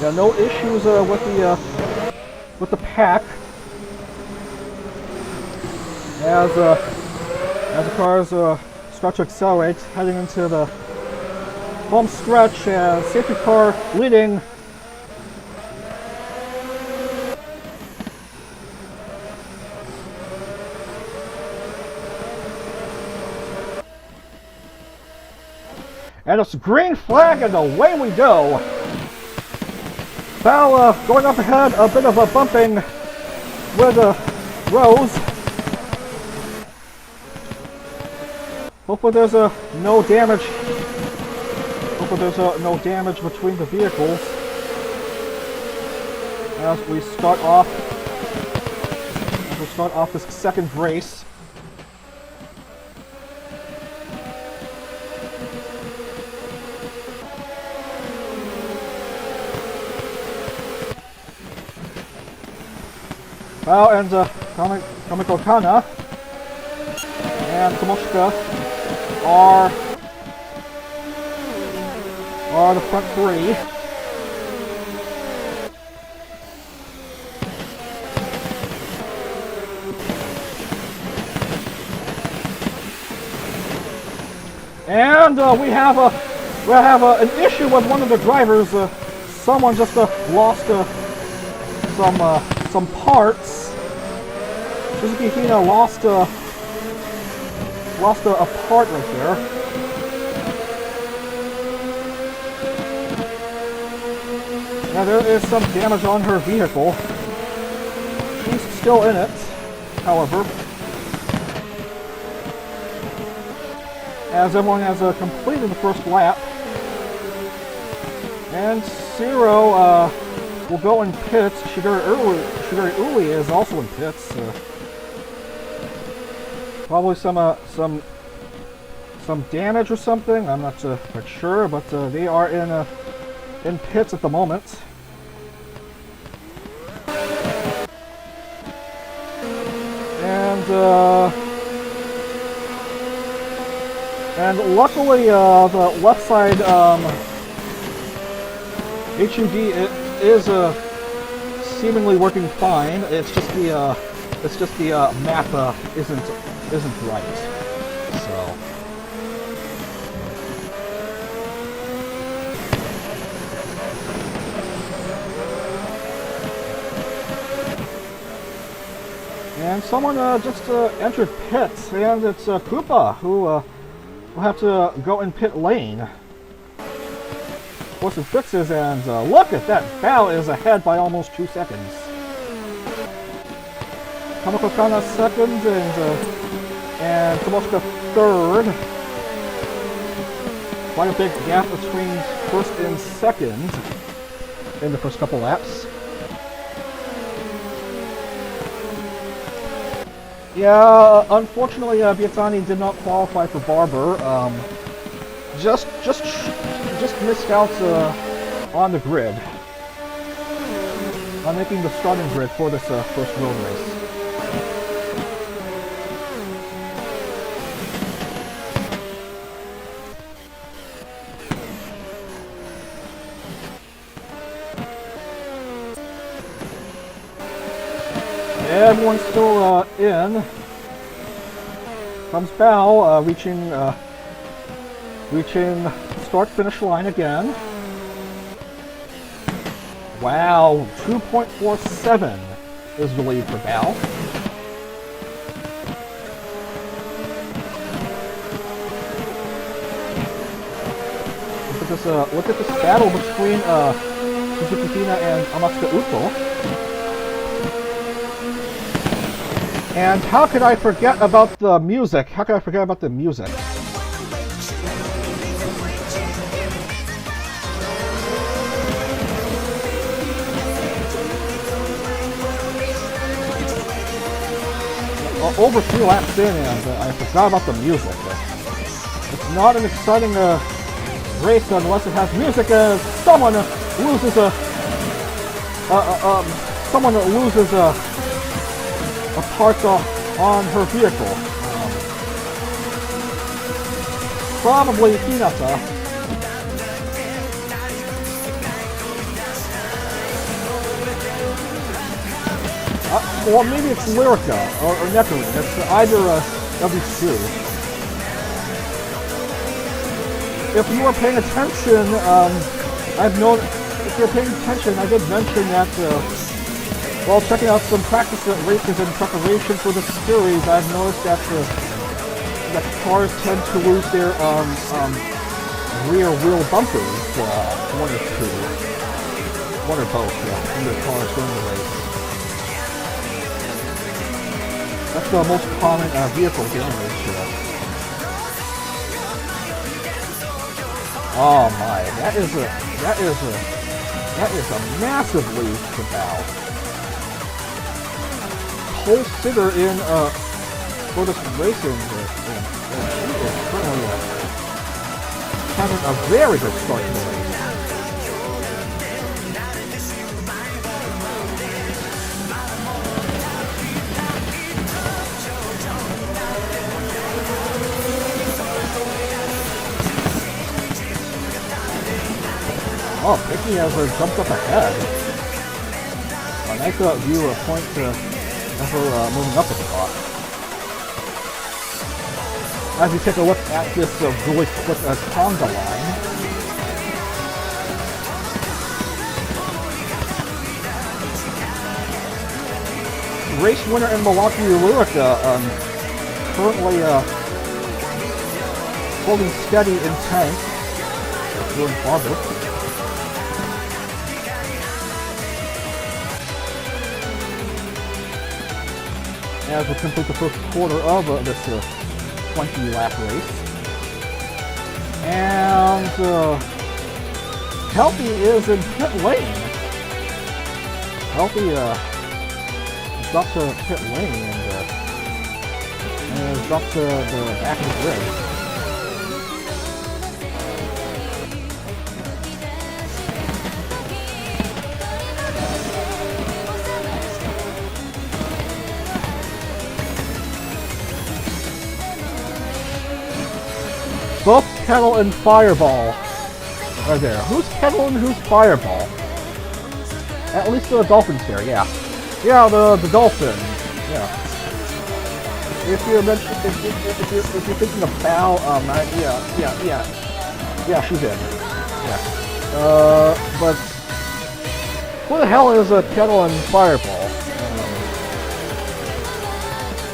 Yeah, no issues with the pack as the cars start to accelerate, heading into the home stretch, and safety car leading. And it's a green flag, and away we go. Bao going up ahead, a bit of a bumping with Rose. Hopefully there's no damage. Hopefully there's no damage between the vehicles as we start off this second race. Bao and Kamiko Kana and Tomoshika are the front three. And we have an issue with one of the drivers. Someone just lost some parts. Suzuki Hina lost a part right there. Now there is some damage on her vehicle. She's still in it, however. As everyone has completed the first lap. And Zero will go in pits. Shigeru Uli is also in pits. Probably some damage or something. I'm not quite sure, but they are in pits at the moment. And luckily, the left side HUD is seemingly working fine. It's just the map isn't right. So. And someone just entered pits, and it's Koopa who will have to go in pit lane for some fixes. And look at that, Bao is ahead by almost 2 seconds. Kamako Kana second, and Tomoshika third. Quite a big gap between first and second in the first couple laps. Yeah, unfortunately, Biatani did not qualify for Barber. Just missed out on the grid, on making the starting grid for this first road race. Everyone's still in. Comes Bao, reaching start-finish line again. Wow, 2.47 is the lead for Bao. Look at this battle between Suzuki Hina and Amatsuka Uto. And how could I forget about the music? How could I forget about the music? Over 3 laps in, and I forgot about the music. It's not an exciting race unless it has music. As someone loses a part on her vehicle. Probably Hinata. Or maybe it's Lyrica or Nectarine. It's either of these two. If you were paying attention, if you're paying attention, I did mention that while checking out some practice races in preparation for this series, I've noticed that cars tend to lose their rear wheel bumpers, one or both, in their cars during the race. That's the most common vehicle damage. Oh my, that is a massive lead for Bao. Whole sitter in for this racing, she is currently having a very good start to the race. Oh, Mickey has jumped up ahead. A nice view point of her moving up a spot. As we take a look at this really quick Tonga line. Race winner in Milwaukee currently holding steady in 10th. Doing farther. As we complete the first quarter of this 20-lap race. And Healthy is in pit lane. Healthy is up to pit lane and is up to the back of the grid. Both Kettle and Fireball are there. Who's Kettle and who's Fireball? At least the Dolphins here, yeah. Yeah, the Dolphins. Yeah. If you're thinking of Bow, yeah, she's in. Yeah. But who the hell is a Kettle and Fireball?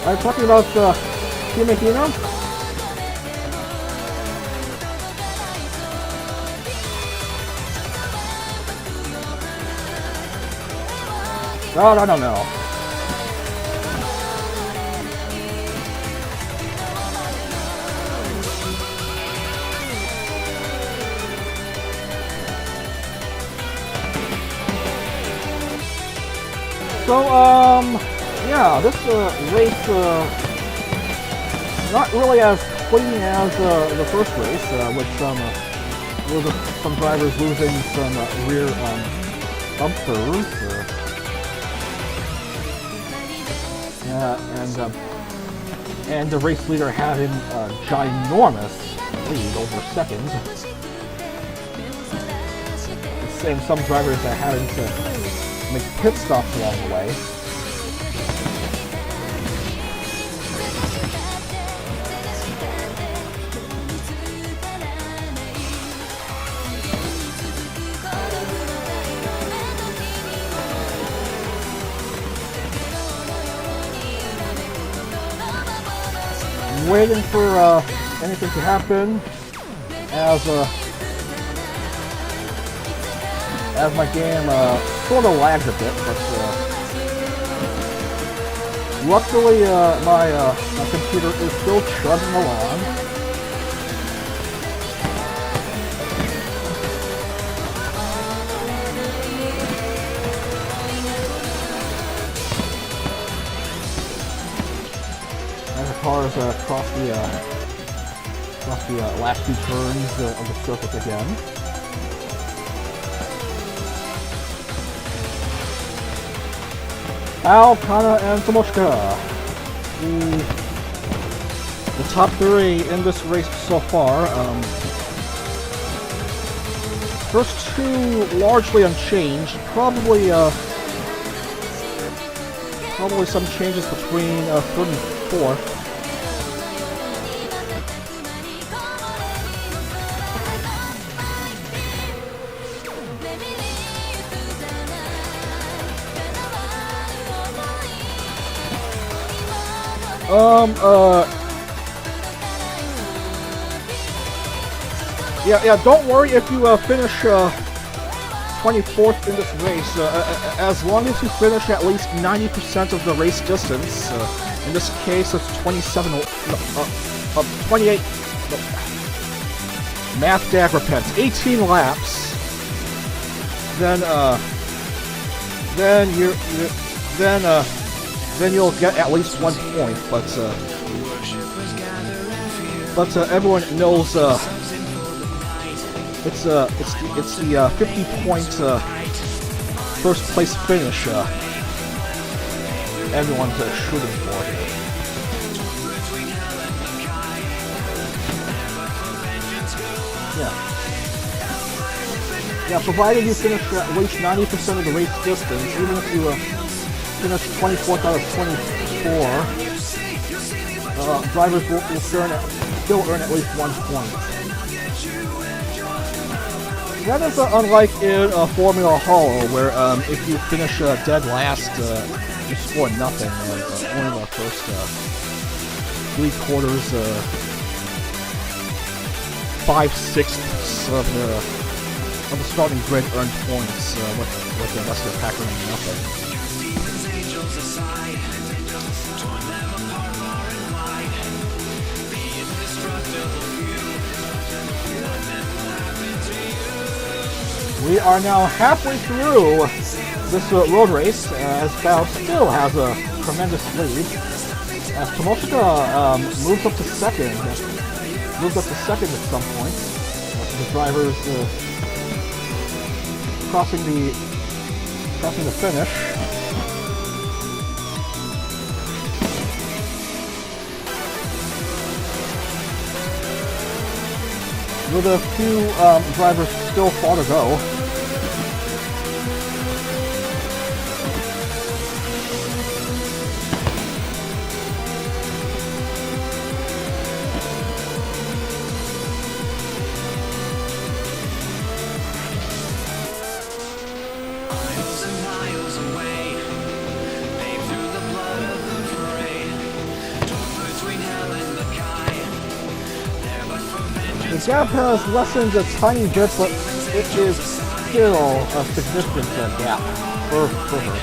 I'm talking about Himekino? No. So, yeah, this race, not really as clean as the first race, with some drivers losing some rear bumpers. And the race leader having a ginormous lead over second. The same, some drivers are having to make pit stops along the way. Waiting for anything to happen as my game sort of lags a bit, but luckily my computer is still chugging along. Cars across the last two turns of the circuit again. Al, Kana, and Tomoshika, the top three in this race so far. First two largely unchanged. Probably some changes between third and fourth. Yeah, don't worry if you finish 24th in this race. As long as you finish at least 90% of the race distance, in this case it's 28, math dag repents, 18 laps, then you'll get at least 1 point, but everyone knows it's the 50-point first place finish everyone's shooting for here. Yeah. Yeah, provided you finish at least 90% of the race distance, even if you finish 24th out of 24, drivers will still earn at least 1 point. That is unlike in Formula Hollow, where if you finish dead last, you score nothing. Only the first 3/4, 5/6 of the starting grid earned points, with the rest of the pack earning nothing. We are now halfway through this road race, as Val still has a tremendous lead. As Tomoshika moves up to second at some point. The drivers crossing the finish. With a few drivers still far to go. The gap has lessened a tiny bit, but it is still a significant gap for her.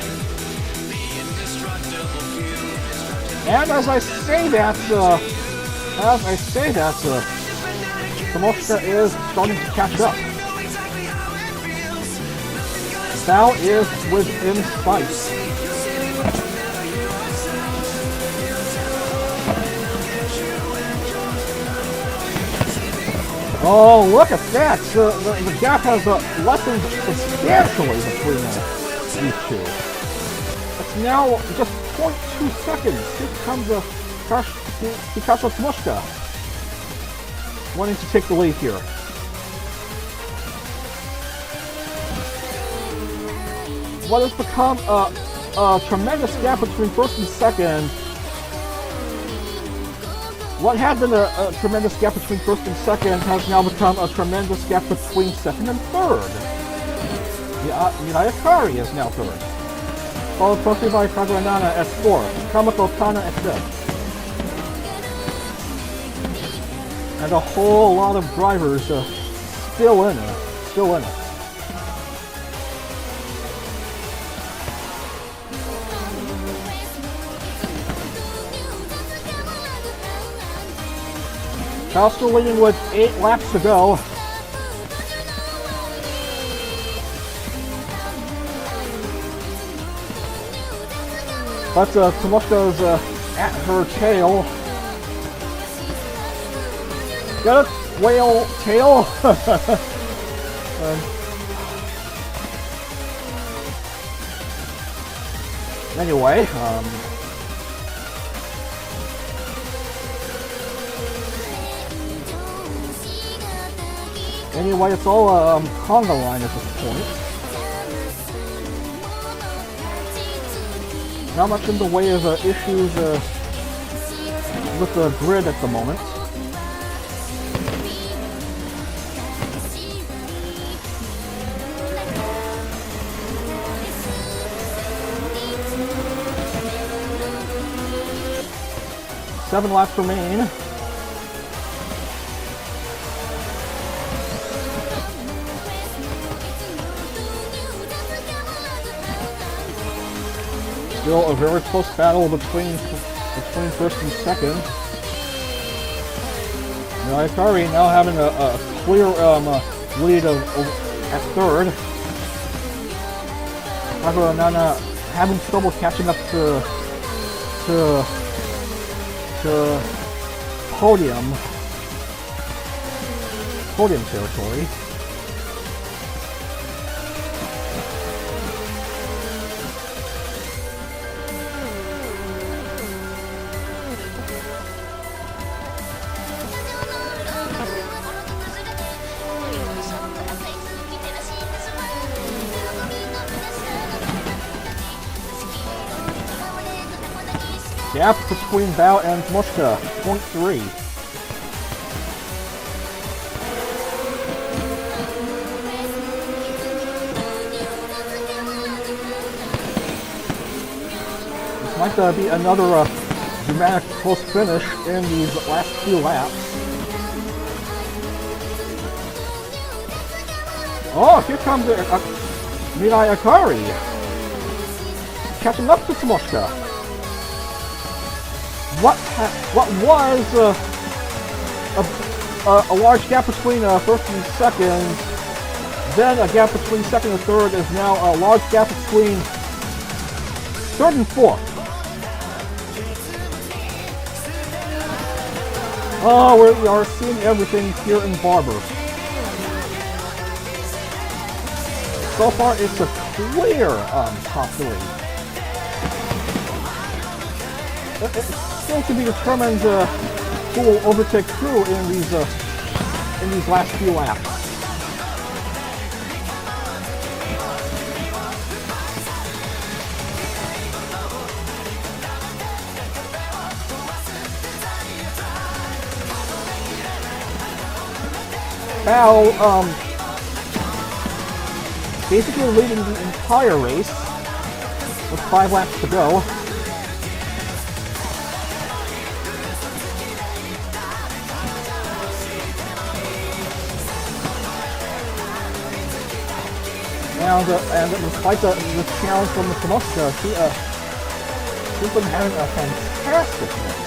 And as I say that, Tomoshika is starting to catch up. Val is within sight. Oh, look at that! The gap has lessened substantially between these two. It's now just 0.2 seconds. Here comes Hikato Tomoshika, wanting to take the lead here. What has become a tremendous gap between first and second. What had been a tremendous gap between first and second has now become a tremendous gap between second and third. IndieCar is now third, followed closely by Kagaranana at fourth, Kamako Tana at fifth. And a whole lot of drivers still in it. Cal still leading with 8 laps to go. But Tomoshika's at her tail. Got it? Whale tail? Anyway, it's all conga line at this point. Not much in the way of issues with the grid at the moment. Seven laps remain. Still a very close battle between first and second. IndieCar now having a clear lead at third. Kagaranana having trouble catching up to podium territory. Gap between Bao and Mushka, 0.3. This might be another dramatic close finish in these last few laps. Oh, here comes Mirai Akari, catching up to Tomoshka. What was a large gap between first and second, then a gap between second and third is now a large gap between third and fourth. Oh, we are seeing everything here in Barber. So far, it's a clear top three. It's still to be determined who will overtake who in these last few laps. Now, basically leading the entire race with 5 laps to go. And despite the challenge from the Tomoshka, she's been having a fantastic race.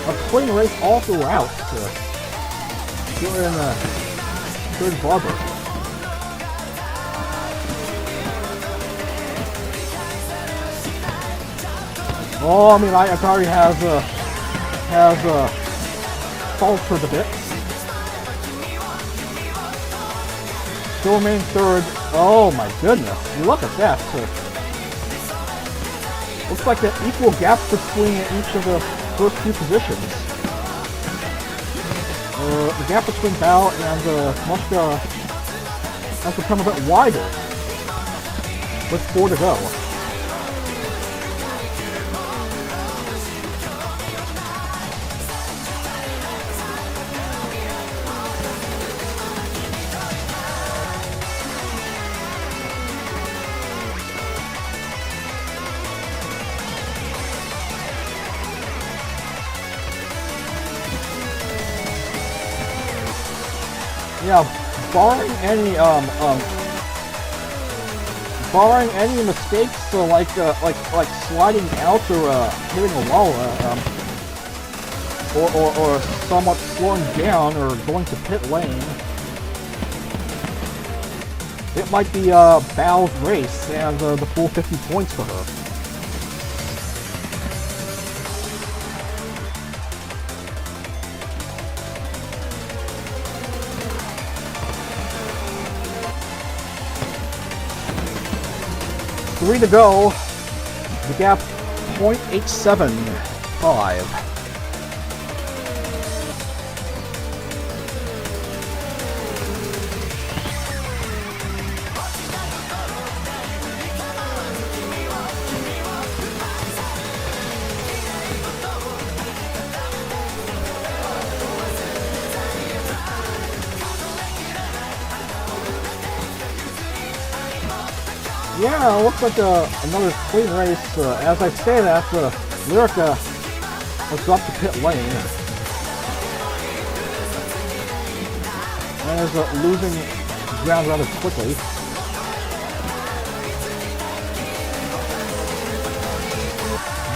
A clean race all throughout here in Barber. Oh, I mean, Akari has faltered a bit. Still remains third. Oh my goodness! Look at that. Looks like an equal gap between each of the first few positions. The gap between Bao and Mushka has become a bit wider with 4 to go. Yeah, barring any mistakes, like sliding out or hitting a wall, or somewhat slowing down or going to pit lane, it might be Bao's race and the full 50 points for her. Three to go. The gap 0.875. Yeah, it looks like another clean race. As I say that, Lyrica has dropped to pit lane and is losing ground rather quickly.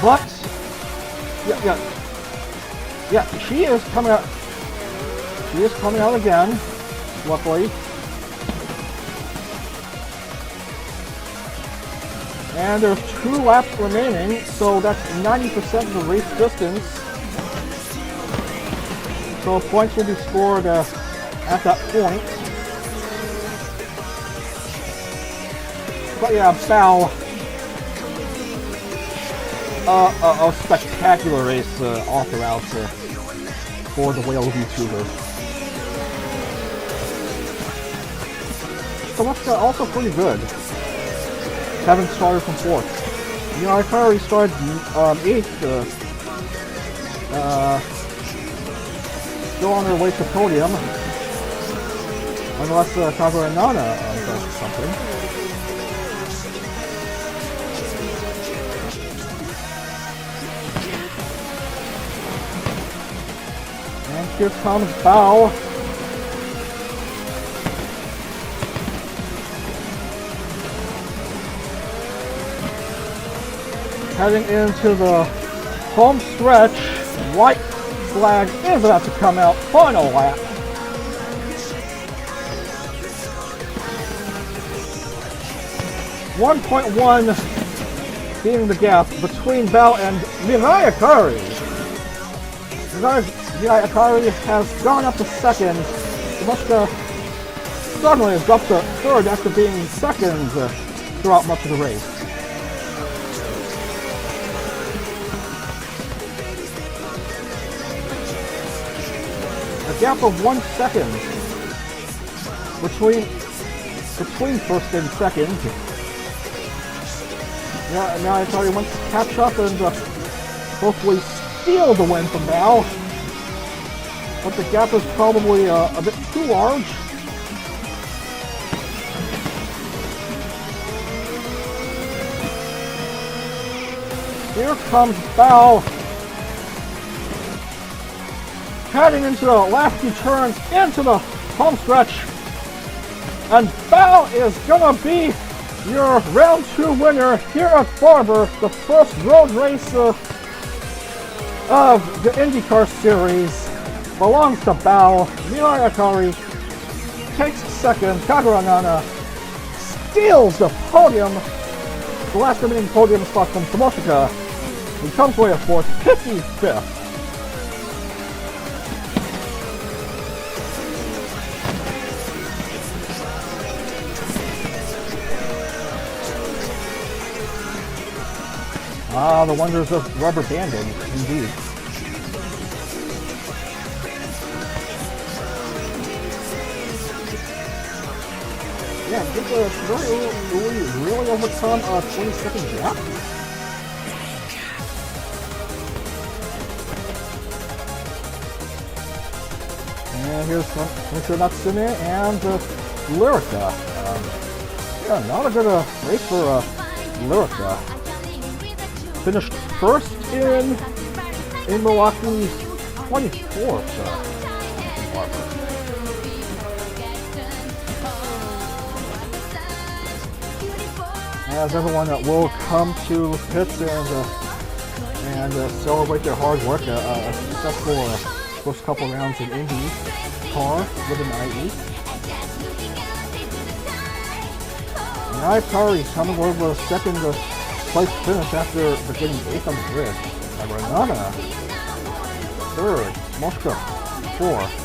But yeah, she is coming out. She is coming out again, luckily. And there's 2 laps remaining, so that's 90% of the race distance. So points will be scored at that point. But yeah, Bao a spectacular race all throughout for the Whale VTuber. So that's also pretty good, having started from 4th. You know, I already started 8th, still on their way to podium, unless Kago and Nana does something. And here comes Bao. Heading into the home stretch, white flag is about to come out, final lap. .1 being the gap between Bao and Mirai Akari. Mirai Akari has gone up to second. Samoshika suddenly has dropped to third after being second throughout much of the race. A gap of 1 second between first and second. Now I thought he wants to catch up and hopefully steal the win from Bao. But the gap is probably a bit too large. Here comes Bao. Heading into the last few turns into the home stretch. And Bao is gonna be your round 2 winner here at Barber, the first road race of the IndieCar series. Belongs to Bao. Mirai Akari takes second. Kagura Nana steals the podium. The last remaining podium spot from Samoshika. He comes away at 4th, 55th. Ah, the wonders of rubber banding, indeed. Yeah, did the really overcome a 20-second gap? And here's Mr. Natsume and Lyrica. Yeah, not a good race for Lyrica. Finished first in Milwaukee, 24th in Barber. As everyone will come to pits and celebrate their hard work, a successful first couple rounds in IndieCar with an IE. And Ikari coming over with a second place finish after beginning 8th on the grid. And Renana, 3rd, Moshka, 4th,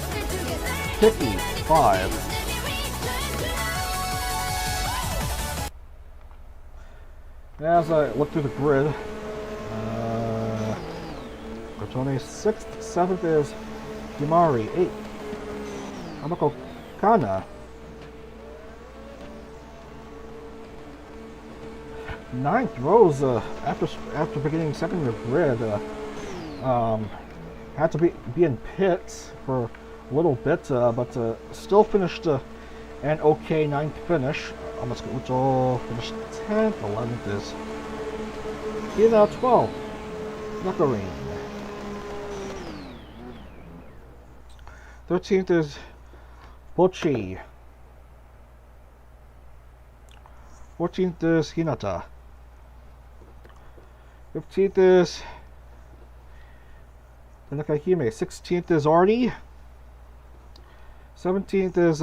Tiki, 5. As I look through the grid, Cortone 6th, 7th is Dimari, 8th, Amako Kana, 9th Rose, after beginning 2nd in the grid, had to be in pits for a little bit, but still finished an okay 9th finish. Amasko finished 10th, 11th is Hina, 12th, Nakarine. 13th is Bochi. 14th is Hinata. 15th is Nakahime. 16th is Artie. 17th is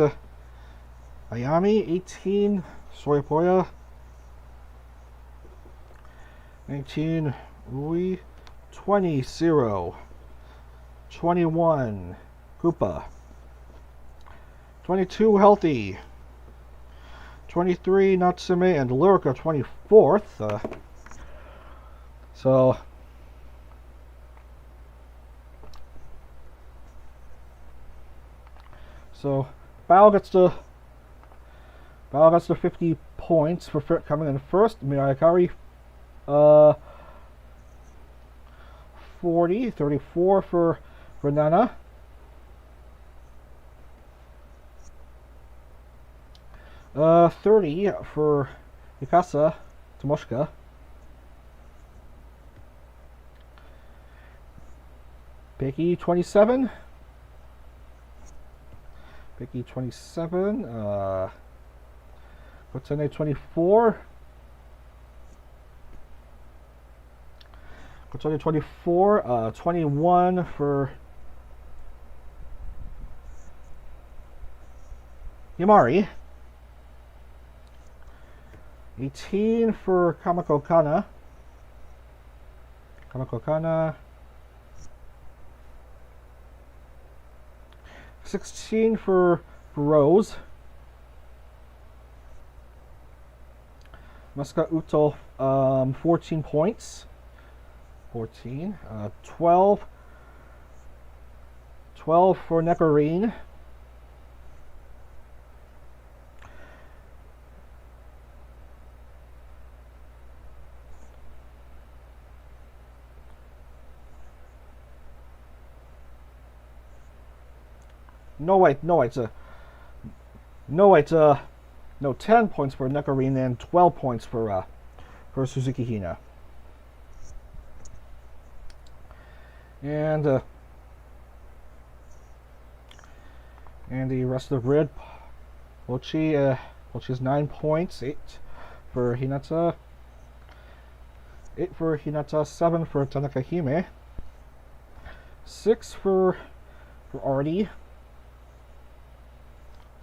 Ayami. 18, Soyapoya. 19, Rui. 20, Zero. 21, Koopa. 22, Healthy. 23, Natsume, and Lyrica 24th. So So Bao gets the 50 points for coming in first. Mirai Akari 40, 34 for Nana. 30 for Mikasa Tomoshika. Becky 27. Becky 27. Kotane 24. Kotane 24. 21 for Yamari. 18 for Kamako Kana. 16 for Rose. Masuka Uto, 14 points. 14. 12 for Nekarine. No, 10 points for Nekarine and 12 points for Suzuki Hina. And the rest of the grid, Pochi has 9 points, 8 for Hinata, 7 for Tanaka Hime, 6 for Artie.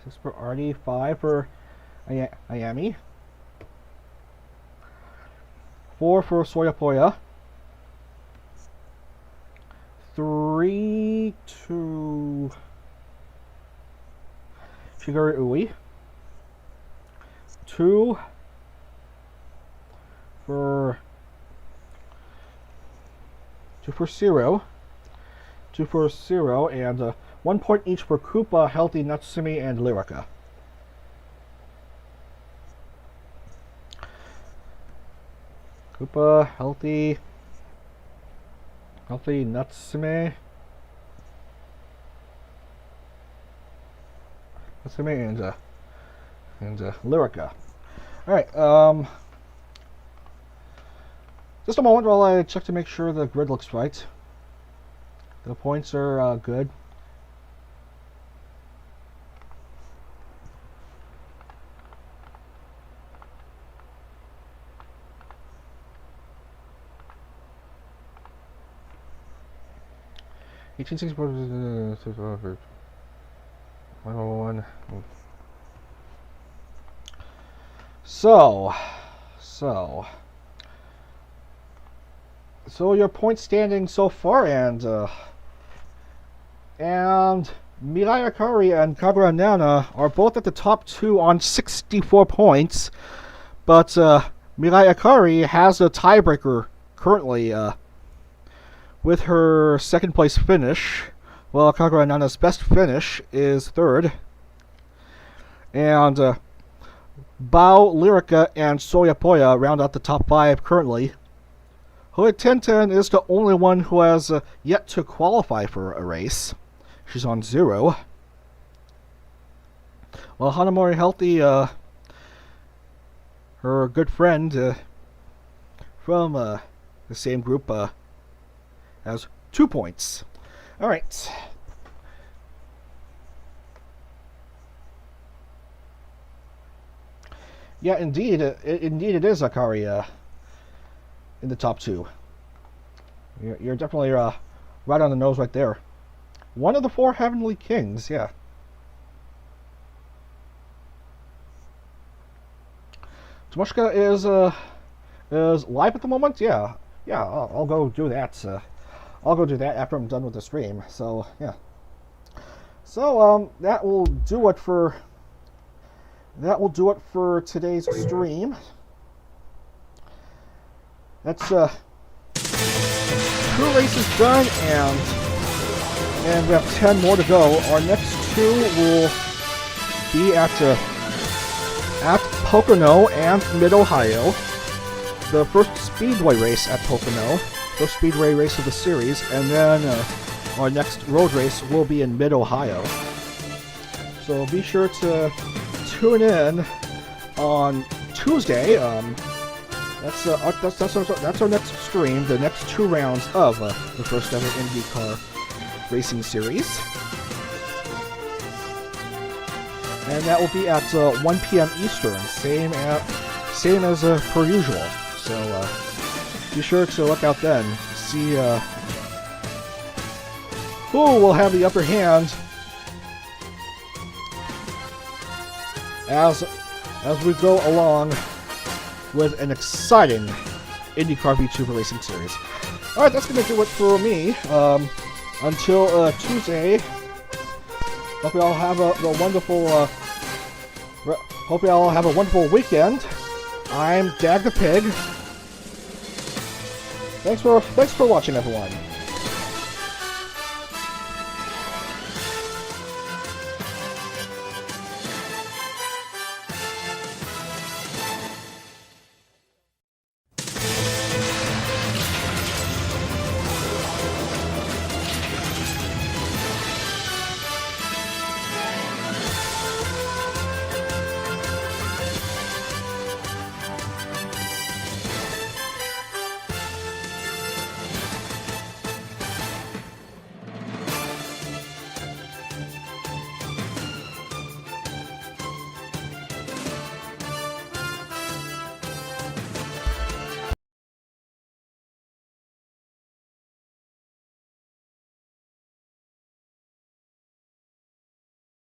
6 for Artie, 5 for Ayami, 4 for Soyapoya, 3 to Shigeru Ui, 2 for Zero, and 1 point each for Koopa, Healthy, Natsumi, and Lyrica. Koopa, Healthy, Natsume, and Lyrica. All right. Just a moment while I check to make sure the grid looks right. The points are good. So your point standing so far, and Mirai Akari and Kagura Nana are both at the top 2 on 64 points, but Mirai Akari has a tiebreaker currently with her second place finish, while Kagura Nana's best finish is 3rd. And Bao, Lyrica, and Soyapoya round out the top 5 currently. Hui Tenten is the only one who has yet to qualify for a race. She's on 0. While Hanamori Healthy, her good friend from the same group, has 2 points. All right. Yeah, indeed it is Akari in the top 2. You're definitely right on the nose right there. One of the 4 Heavenly Kings, yeah. Tomoshika is live at the moment, yeah. I'll go do that. I'll go do that after I'm done with the stream. So yeah. So that will do it for today's stream. That's 2 races done, and and we have 10 more to go. Our next two will be at Pocono and Mid-Ohio. The first speedway race at Pocono, first speedway race of the series, and then our next road race will be in Mid-Ohio. So be sure to tune in on Tuesday. That's our next stream, the next 2 rounds of the first ever IndyCar racing series. And that will be at 1 p.m. Eastern, same as per usual. So be sure to look out then. See who will have the upper hand as we go along with an exciting IndyCar VTuber racing series. Alright, that's going to do it for me. Until Tuesday, hope you all have a wonderful weekend. I'm Dag the Pig. Thanks for watching, everyone.